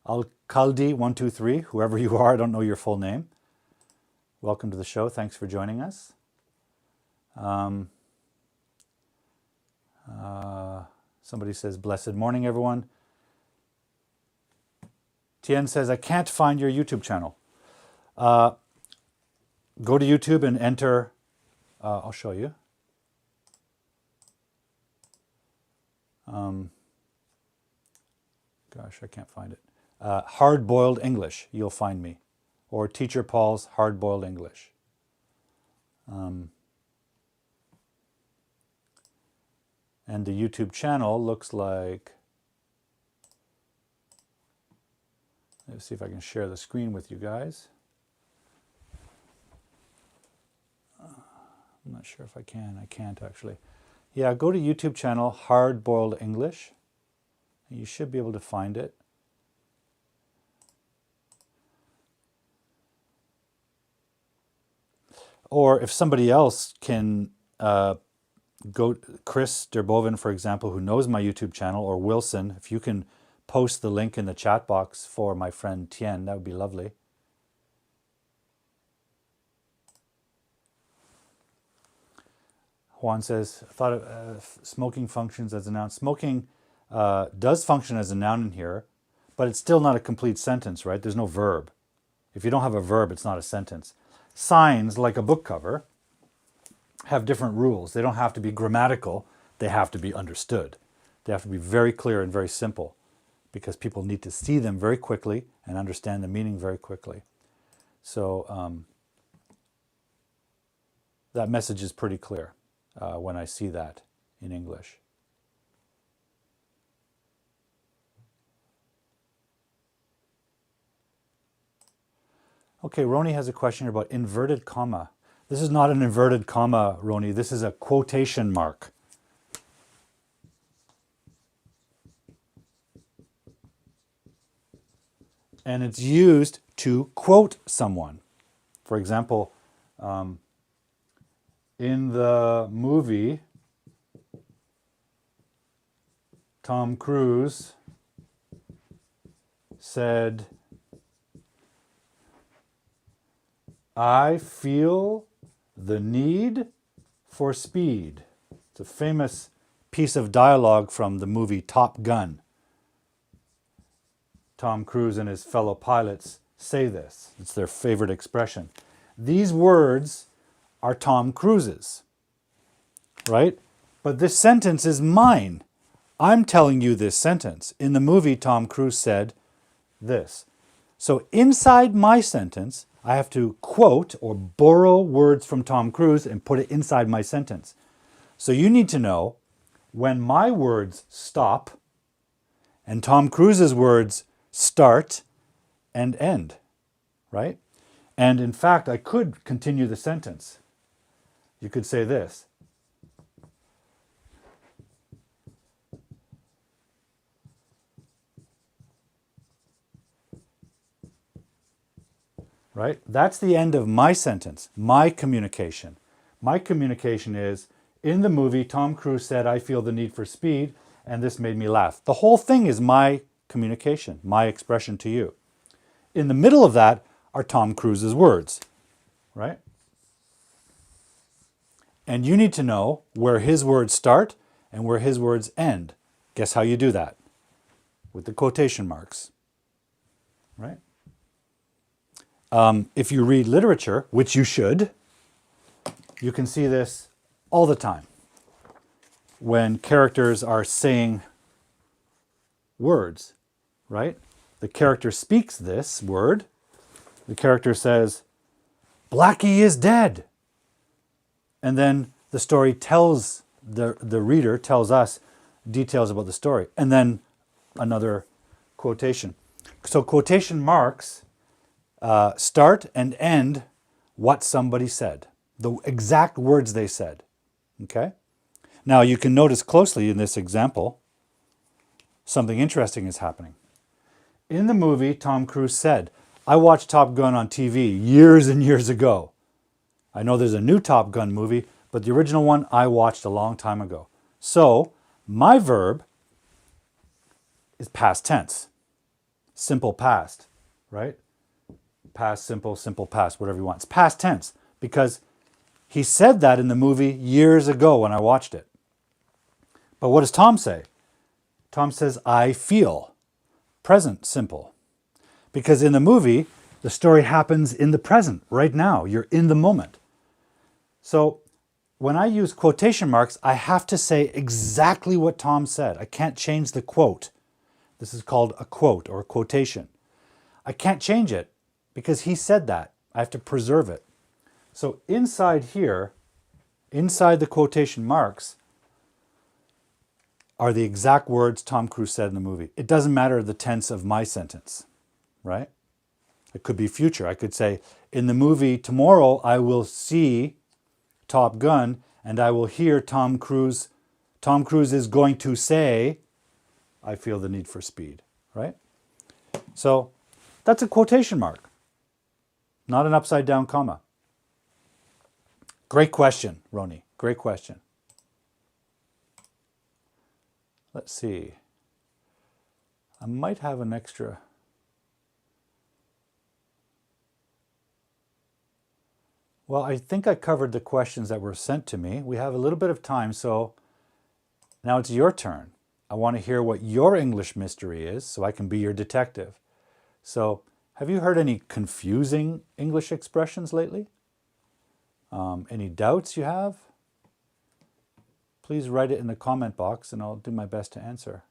123, whoever you are. I don't know your full name. Welcome to the show. Thanks for joining us. Somebody says, blessed morning, everyone. Tien says, I can't find your YouTube channel. Go to YouTube and enter, I'll show you. Gosh, I can't find it. Hard-boiled English, you'll find me. Or Teacher Paul's Hard-boiled English. And the YouTube channel looks like, let's see if I can share the screen with you guys. I'm not sure if I can. I can't actually. Yeah, go to YouTube channel Hard-boiled English. You should be able to find it. Or if somebody else can go, Chris Derboven, for example, who knows my YouTube channel, or Wilson, if you can post the link in the chat box for my friend Tien, that would be lovely. Juan says, I thought smoking functions as a noun. Smoking does function as a noun in here, but it's still not a complete sentence, right? There's no verb. If you don't have a verb, it's not a sentence. Signs, like a book cover, have different rules. They don't have to be grammatical. They have to be understood. They have to be very clear and very simple because people need to see them very quickly and understand the meaning very quickly. So that message is pretty clear when I see that in English. Okay, Roni has a question about inverted comma. This is not an inverted comma, Roni. This is a quotation mark. And it's used to quote someone. For example, in the movie, Tom Cruise said, I feel the need for speed. It's a famous piece of dialogue from the movie Top Gun. Tom Cruise and his fellow pilots say this. It's their favorite expression. These words are Tom Cruise's, right? But this sentence is mine. I'm telling you this sentence. In the movie, Tom Cruise said this. So inside my sentence, I have to quote or borrow words from Tom Cruise and put it inside my sentence. So you need to know when my words stop and Tom Cruise's words start and end, right? And in fact, I could continue the sentence. You could say this. Right? That's the end of my sentence, my communication. My communication is, in the movie, Tom Cruise said, I feel the need for speed, and this made me laugh. The whole thing is my communication, my expression to you. In the middle of that are Tom Cruise's words, right? And you need to know where his words start and where his words end. Guess how you do that? With the quotation marks, right? If you read literature, which you should, you can see this all the time. When characters are saying words, right? The character speaks this word. The character says, Blackie is dead. And then the story tells, the reader tells us details about the story. And then another quotation. So quotation marks start and end what somebody said, the exact words they said, okay? Now you can notice closely in this example, something interesting is happening. In the movie, Tom Cruise said, I watched Top Gun on TV years and years ago. I know there's a new Top Gun movie, but the original one I watched a long time ago. So my verb is past tense, simple past, right? Past, simple, simple past, whatever you want. It's past tense because he said that in the movie years ago when I watched it. But what does Tom say? Tom says, I feel. Present simple. Because in the movie, the story happens in the present, right now. You're in the moment. So when I use quotation marks, I have to say exactly what Tom said. I can't change the quote. This is called a quote or a quotation. I can't change it. Because he said that. I have to preserve it. So inside here, inside the quotation marks, are the exact words Tom Cruise said in the movie. It doesn't matter the tense of my sentence, right? It could be future. I could say, in the movie, tomorrow I will see Top Gun and I will hear Tom Cruise. Tom Cruise is going to say, I feel the need for speed, right? So that's a quotation mark. Not an upside down comma. Great question, Roni. Great question. Let's see. I might have an extra. Well, I think I covered the questions that were sent to me. We have a little bit of time, so now it's your turn. I want to hear what your English mystery is so I can be your detective. So, have you heard any confusing English expressions lately? Any doubts you have? Please write it in the comment box and I'll do my best to answer.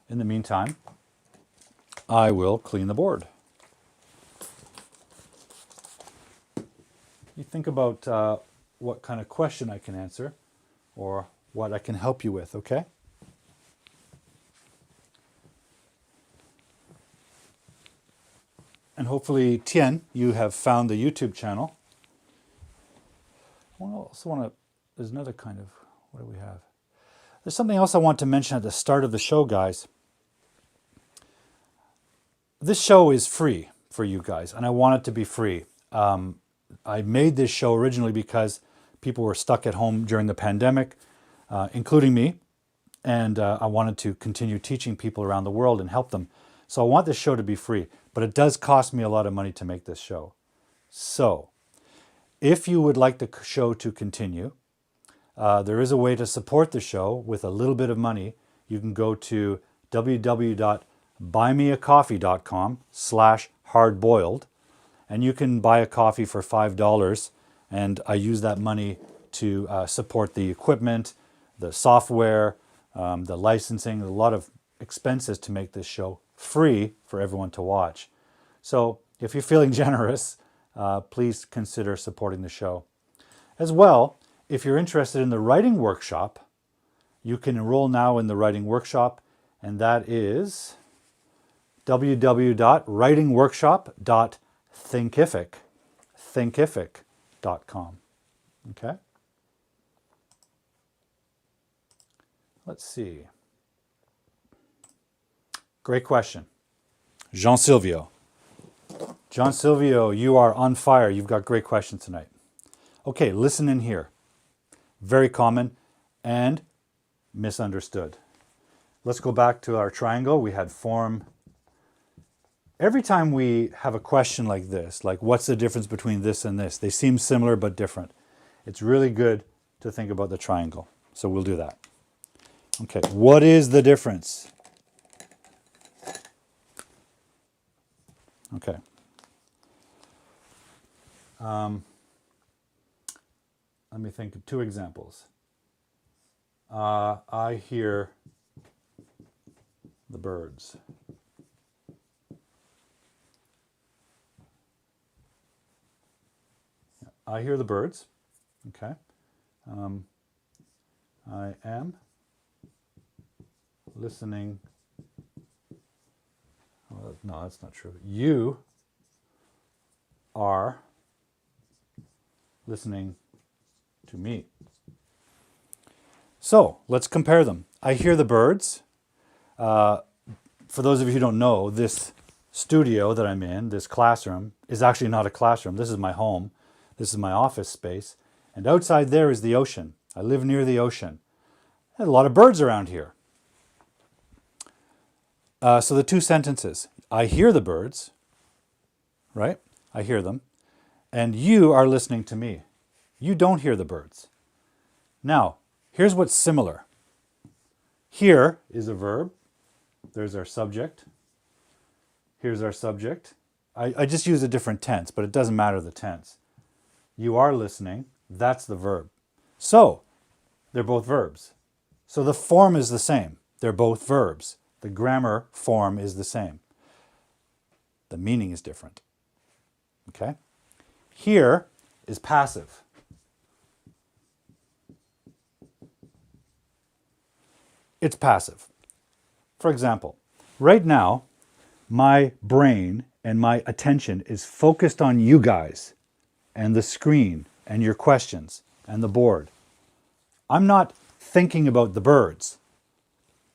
In the meantime, I will clean the board. You think about what kind of question I can answer or what I can help you with, okay? And hopefully, Tien, you have found the YouTube channel. There's another kind of, what do we have? There's something else I want to mention at the start of the show, guys. This show is free for you guys, and I want it to be free. I made this show originally because people were stuck at home during the pandemic, including me, and I wanted to continue teaching people around the world and help them. So I want this show to be free, but it does cost me a lot of money to make this show. So if you would like the show to continue, there is a way to support the show with a little bit of money. You can go to www.buymeacoffee.com/hardboiled, and you can buy a coffee for $5, and I use that money to support the equipment, the software, the licensing, a lot of expenses to make this show free for everyone to watch. So if you're feeling generous, please consider supporting the show. As well, if you're interested in the writing workshop, you can enroll now in the writing workshop, and that is www.writingworkshop.thinkific.com. Okay? Let's see. Great question. Jean Silvio. John Silvio, you are on fire. You've got great questions tonight. Okay, listen in here. Very common and misunderstood. Let's go back to our triangle. We had form. Every time we have a question like this, like what's the difference between this and this? They seem similar but different. It's really good to think about the triangle. So we'll do that. Okay, what is the difference? Okay. Let me think of two examples. I hear the birds. I hear the birds. Okay. I am listening. Well, no, that's not true. You are listening to me. So let's compare them. I hear the birds. For those of you who don't know, this studio that I'm in, this classroom, is actually not a classroom. This is my home. This is my office space. And outside there is the ocean. I live near the ocean. There's a lot of birds around here. So the two sentences. I hear the birds, right? I hear them. And you are listening to me. You don't hear the birds. Now, here's what's similar. Here is a verb. There's our subject. Here's our subject. I just use a different tense, but it doesn't matter the tense. You are listening. That's the verb. So, they're both verbs. So the form is the same. They're both verbs. The grammar form is the same. The meaning is different. Okay? Here is passive. It's passive. For example, right now, my brain and my attention is focused on you guys and the screen and your questions and the board. I'm not thinking about the birds.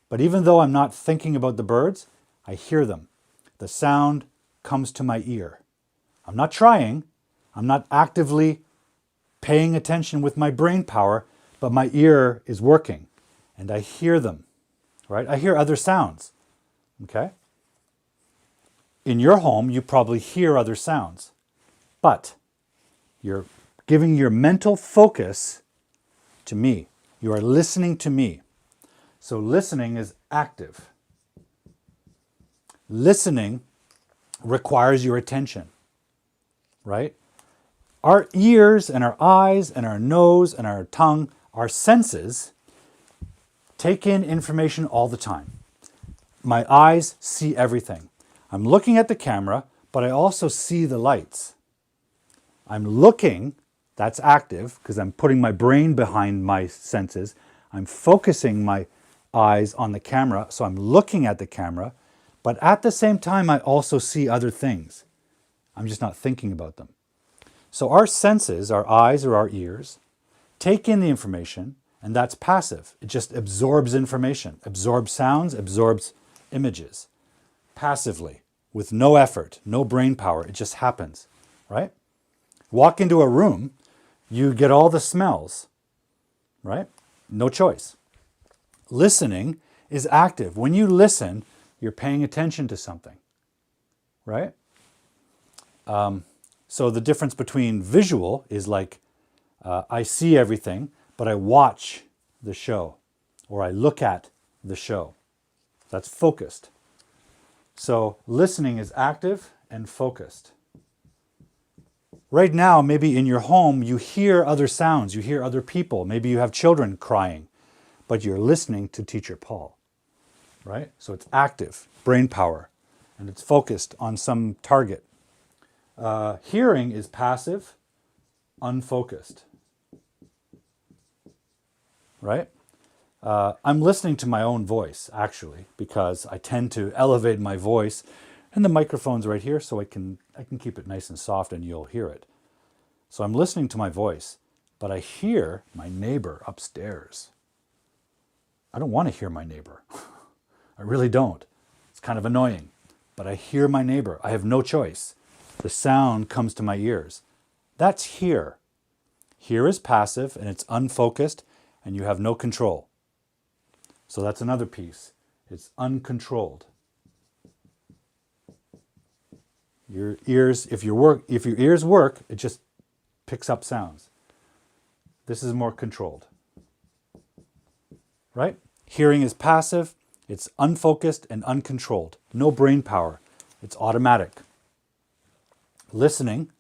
But even though I'm not thinking about the birds, I hear them. The sound comes to my ear. I'm not trying. I'm not actively paying attention with my brain power, but my ear is working and I hear them, right? I hear other sounds, okay? In your home, you probably hear other sounds, but you're giving your mental focus to me. You are listening to me. So listening is active. Listening requires your attention, right? Our ears and our eyes and our nose and our tongue, our senses, take in information all the time. My eyes see everything. I'm looking at the camera, but I also see the lights. I'm looking, that's active, because I'm putting my brain behind my senses. I'm focusing my eyes on the camera, so I'm looking at the camera, but at the same time, I also see other things. I'm just not thinking about them. So our senses, our eyes or our ears, take in the information, and that's passive. It just absorbs information, absorbs sounds, absorbs images, passively, with no effort, no brain power. It just happens, right? Walk into a room, you get all the smells, right? No choice. Listening is active. When you listen, You're paying attention to something, right? So the difference between visual is like I see everything, but I watch the show or I look at the show. That's focused. So listening is active and focused. Right now, maybe in your home, you hear other sounds, you hear other people. Maybe you have children crying, but you're listening to Teacher Paul, right? So it's active, brain power, and it's focused on some target. Hearing is passive, unfocused, right? I'm listening to my own voice, actually, because I tend to elevate my voice, and the microphone's right here, so I can keep it nice and soft and you'll hear it. So I'm listening to my voice, but I hear my neighbor upstairs. I don't want to hear my neighbor. I really don't. It's kind of annoying, but I hear my neighbor. I have no choice. The sound comes to my ears. That's hear. Hear is passive and it's unfocused and you have no control. So that's another piece. It's uncontrolled. Your ears, if your ears work, it just picks up sounds. This is more controlled. Right? Hearing is passive, it's unfocused and uncontrolled. No brain power. It's automatic. Listening,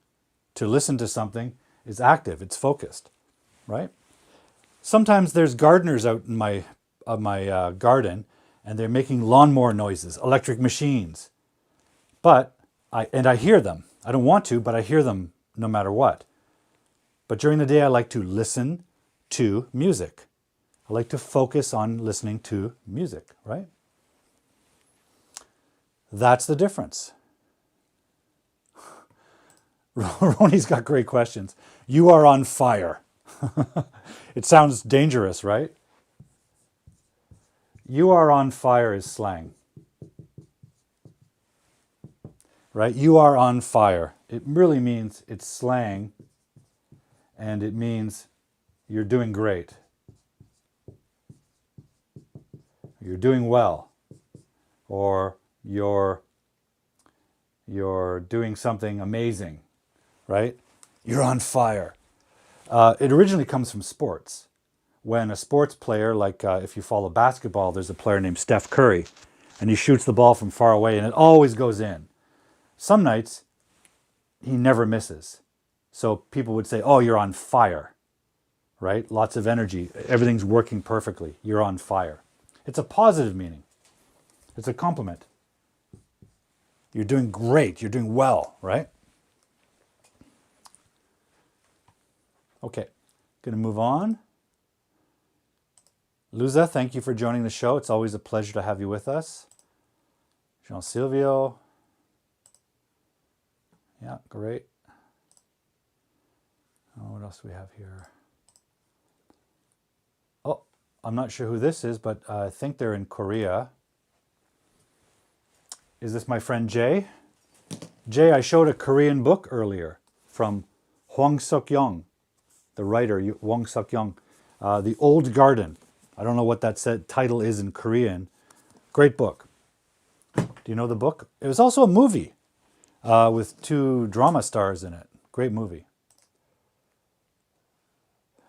to listen to something, is active, it's focused. Right? Sometimes there's gardeners out in my garden and they're making lawnmower noises, electric machines. But I hear them. I don't want to, but I hear them no matter what. But during the day, I like to listen to music. I like to focus on listening to music, right? That's the difference. Roni's got great questions. You are on fire. It sounds dangerous, right? You are on fire is slang. Right? You are on fire. It really means it's slang and it means you're doing great. You're doing well. Or you're doing something amazing, right? You're on fire. It originally comes from sports. When a sports player, like if you follow basketball, there's a player named Steph Curry, and he shoots the ball from far away and it always goes in. Some nights, he never misses. So people would say, oh, you're on fire, right? Lots of energy. Everything's working perfectly. You're on fire. It's a positive meaning. It's a compliment. You're doing great. You're doing well, right? Okay, going to move on. Luza, thank you for joining the show. It's always a pleasure to have you with us. Jean Silvio. Yeah, great. Oh, what else do we have here? Oh, I'm not sure who this is, but I think they're in Korea. Is this my friend Jay? Jay, I showed a Korean book earlier from Hwang Suk-young, the writer Hwang Suk-young, The Old Garden. I don't know what that title is in Korean. Great book. Do you know the book? It was also a movie with 2 drama stars in it. Great movie.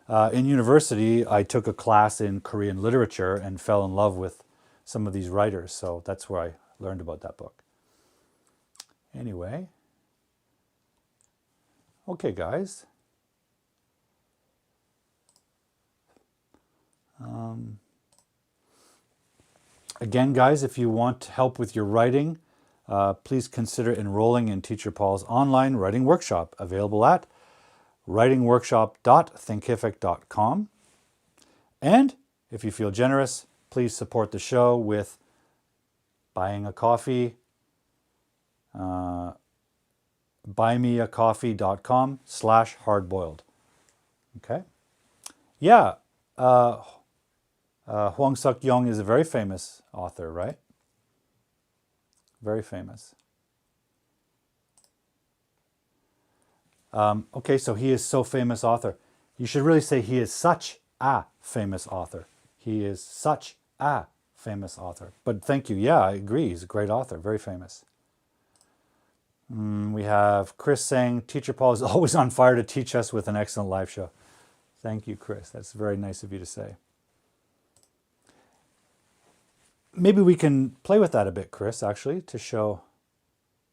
In university, I took a class in Korean literature and fell in love with some of these writers. So that's where I learned about that book. Anyway. Okay, guys. Again, guys, if you want help with your writing, please consider enrolling in Teacher Paul's online writing workshop, available at writingworkshop.thinkific.com. And if you feel generous, please support the show with buying a coffee, buymeacoffee.com/hardboiled. Okay? Yeah. Hwang Suk-young is a very famous author, right? Very famous. Okay, so he is so famous author. You should really say he is such a famous author. He is such a famous author. But thank you. Yeah, I agree. He's a great author, very famous. We have Chris saying, Teacher Paul is always on fire to teach us with an excellent live show. Thank you, Chris. That's very nice of you to say. Maybe we can play with that a bit, Chris, actually, to show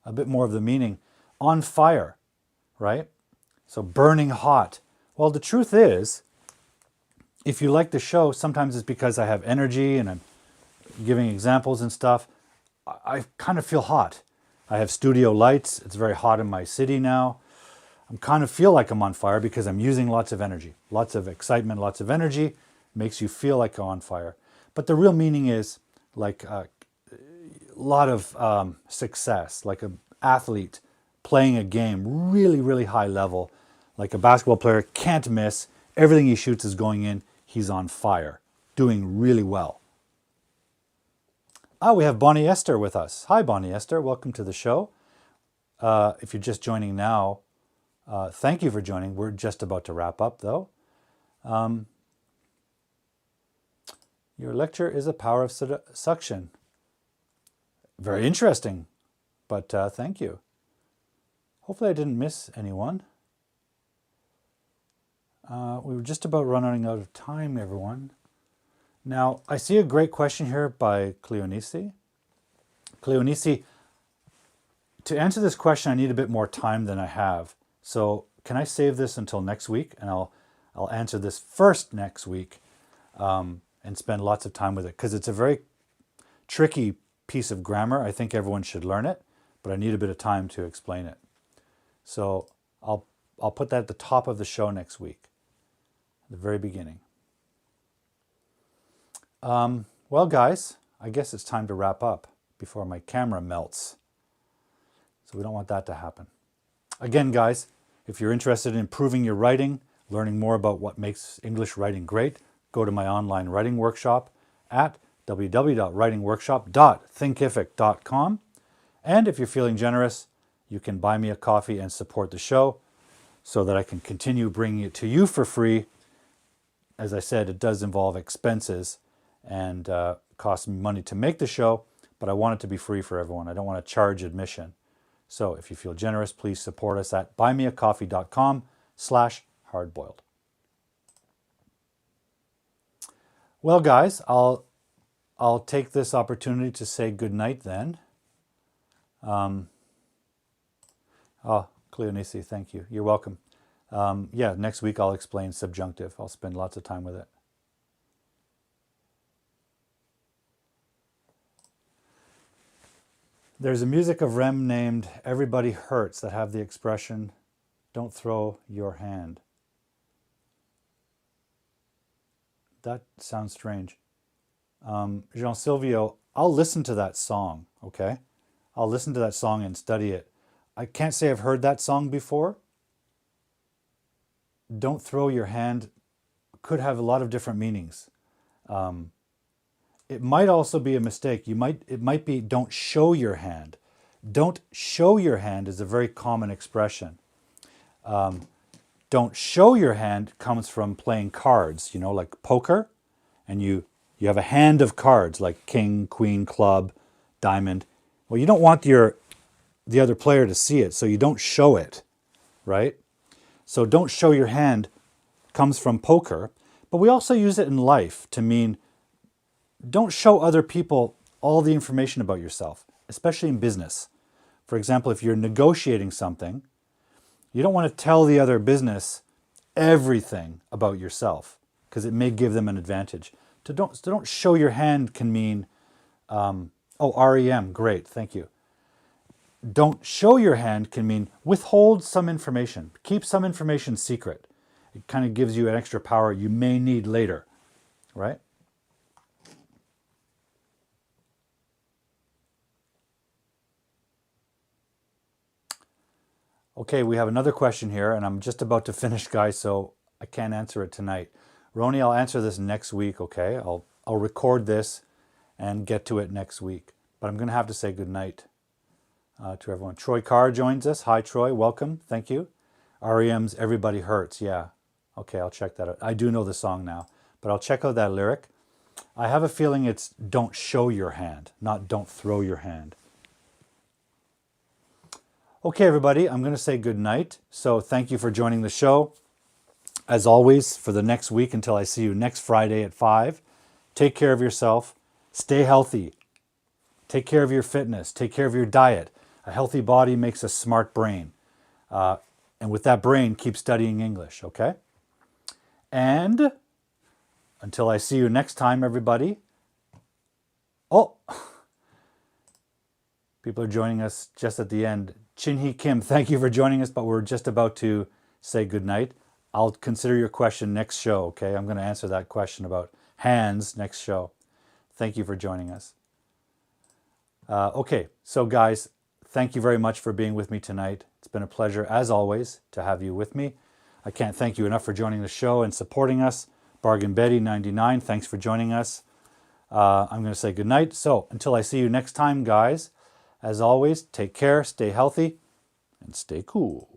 a bit more of the meaning. On fire, right? So burning hot. Well, the truth is, if you like the show, sometimes it's because I have energy and I'm giving examples and stuff. I kind of feel hot. I have studio lights. It's very hot in my city now. I kind of feel like I'm on fire because I'm using lots of energy, lots of excitement, lots of energy. Makes you feel like you're on fire. But the real meaning is like a lot of success, like an athlete playing a game really, really high level, like a basketball player can't miss. Everything he shoots is going in. He's on fire, doing really well. We have Bonnie Esther with us. Hi, Bonnie Esther. Welcome to the show. If you're just joining now, thank you for joining. We're just about to wrap up, though. Your lecture is a power of suction. Very interesting, but thank you. Hopefully I didn't miss anyone. We were just about running out of time, everyone. Now, I see a great question here by Cleonice. Cleonice, to answer this question, I need a bit more time than I have. So can I save this until next week? And I'll answer this first next week and spend lots of time with it, because it's a very tricky piece of grammar. I think everyone should learn it, but I need a bit of time to explain it. So I'll put that at the top of the show next week, the very beginning. Well, guys, I guess it's time to wrap up before my camera melts. So we don't want that to happen. Again, guys, if you're interested in improving your writing, learning more about what makes English writing great, go to my online writing workshop at www.writingworkshop.thinkific.com. And if you're feeling generous, you can buy me a coffee and support the show so that I can continue bringing it to you for free. As I said, it does involve expenses and costs me money to make the show, but I want it to be free for everyone. I don't want to charge admission. So if you feel generous, please support us at buymeacoffee.com/hardboiled. Well, guys, I'll take this opportunity to say good night then. Cleonice, thank you. You're welcome. Yeah, next week I'll explain subjunctive. I'll spend lots of time with it. There's a music of Rem named Everybody Hurts that have the expression, don't throw your hand. That sounds strange. Jean Silvio, I'll listen to that song, okay? I'll listen to that song and study it. I can't say I've heard that song before. Don't throw your hand could have a lot of different meanings. It might also be a mistake. It might be don't show your hand. Don't show your hand is a very common expression. Don't show your hand comes from playing cards, you know, like poker, and you have a hand of cards like king, queen, club, diamond. Well, you don't want the other player to see it, so you don't show it, right? So don't show your hand comes from poker, but we also use it in life to mean don't show other people all the information about yourself, especially in business. For example, if you're negotiating something, you don't want to tell the other business everything about yourself because it may give them an advantage. So don't show your hand can mean, REM, great, thank you. Don't show your hand can mean withhold some information, keep some information secret. It kind of gives you an extra power you may need later, right? Okay, we have another question here, and I'm just about to finish, guys, so I can't answer it tonight. Roni, I'll answer this next week, okay? I'll record this and get to it next week. But I'm going to have to say goodnight to everyone. Troy Carr joins us. Hi, Troy. Welcome. Thank you. REM's Everybody Hurts. Yeah. Okay, I'll check that out. I do know the song now, but I'll check out that lyric. I have a feeling it's don't show your hand, not don't throw your hand. Okay, everybody, I'm going to say good night. So thank you for joining the show. As always, for the next week until I see you next Friday at 5, take care of yourself. Stay healthy. Take care of your fitness. Take care of your diet. A healthy body makes a smart brain. And with that brain, keep studying English, okay? And until I see you next time, everybody. Oh, people are joining us just at the end. Chin-hee Kim, thank you for joining us, but we're just about to say goodnight. I'll consider your question next show, okay? I'm going to answer that question about hands next show. Thank you for joining us. Okay, so guys, thank you very much for being with me tonight. It's been a pleasure, as always, to have you with me. I can't thank you enough for joining the show and supporting us. Bargain Betty 99, thanks for joining us. I'm going to say goodnight. So until I see you next time, guys, as always, take care, stay healthy, and stay cool.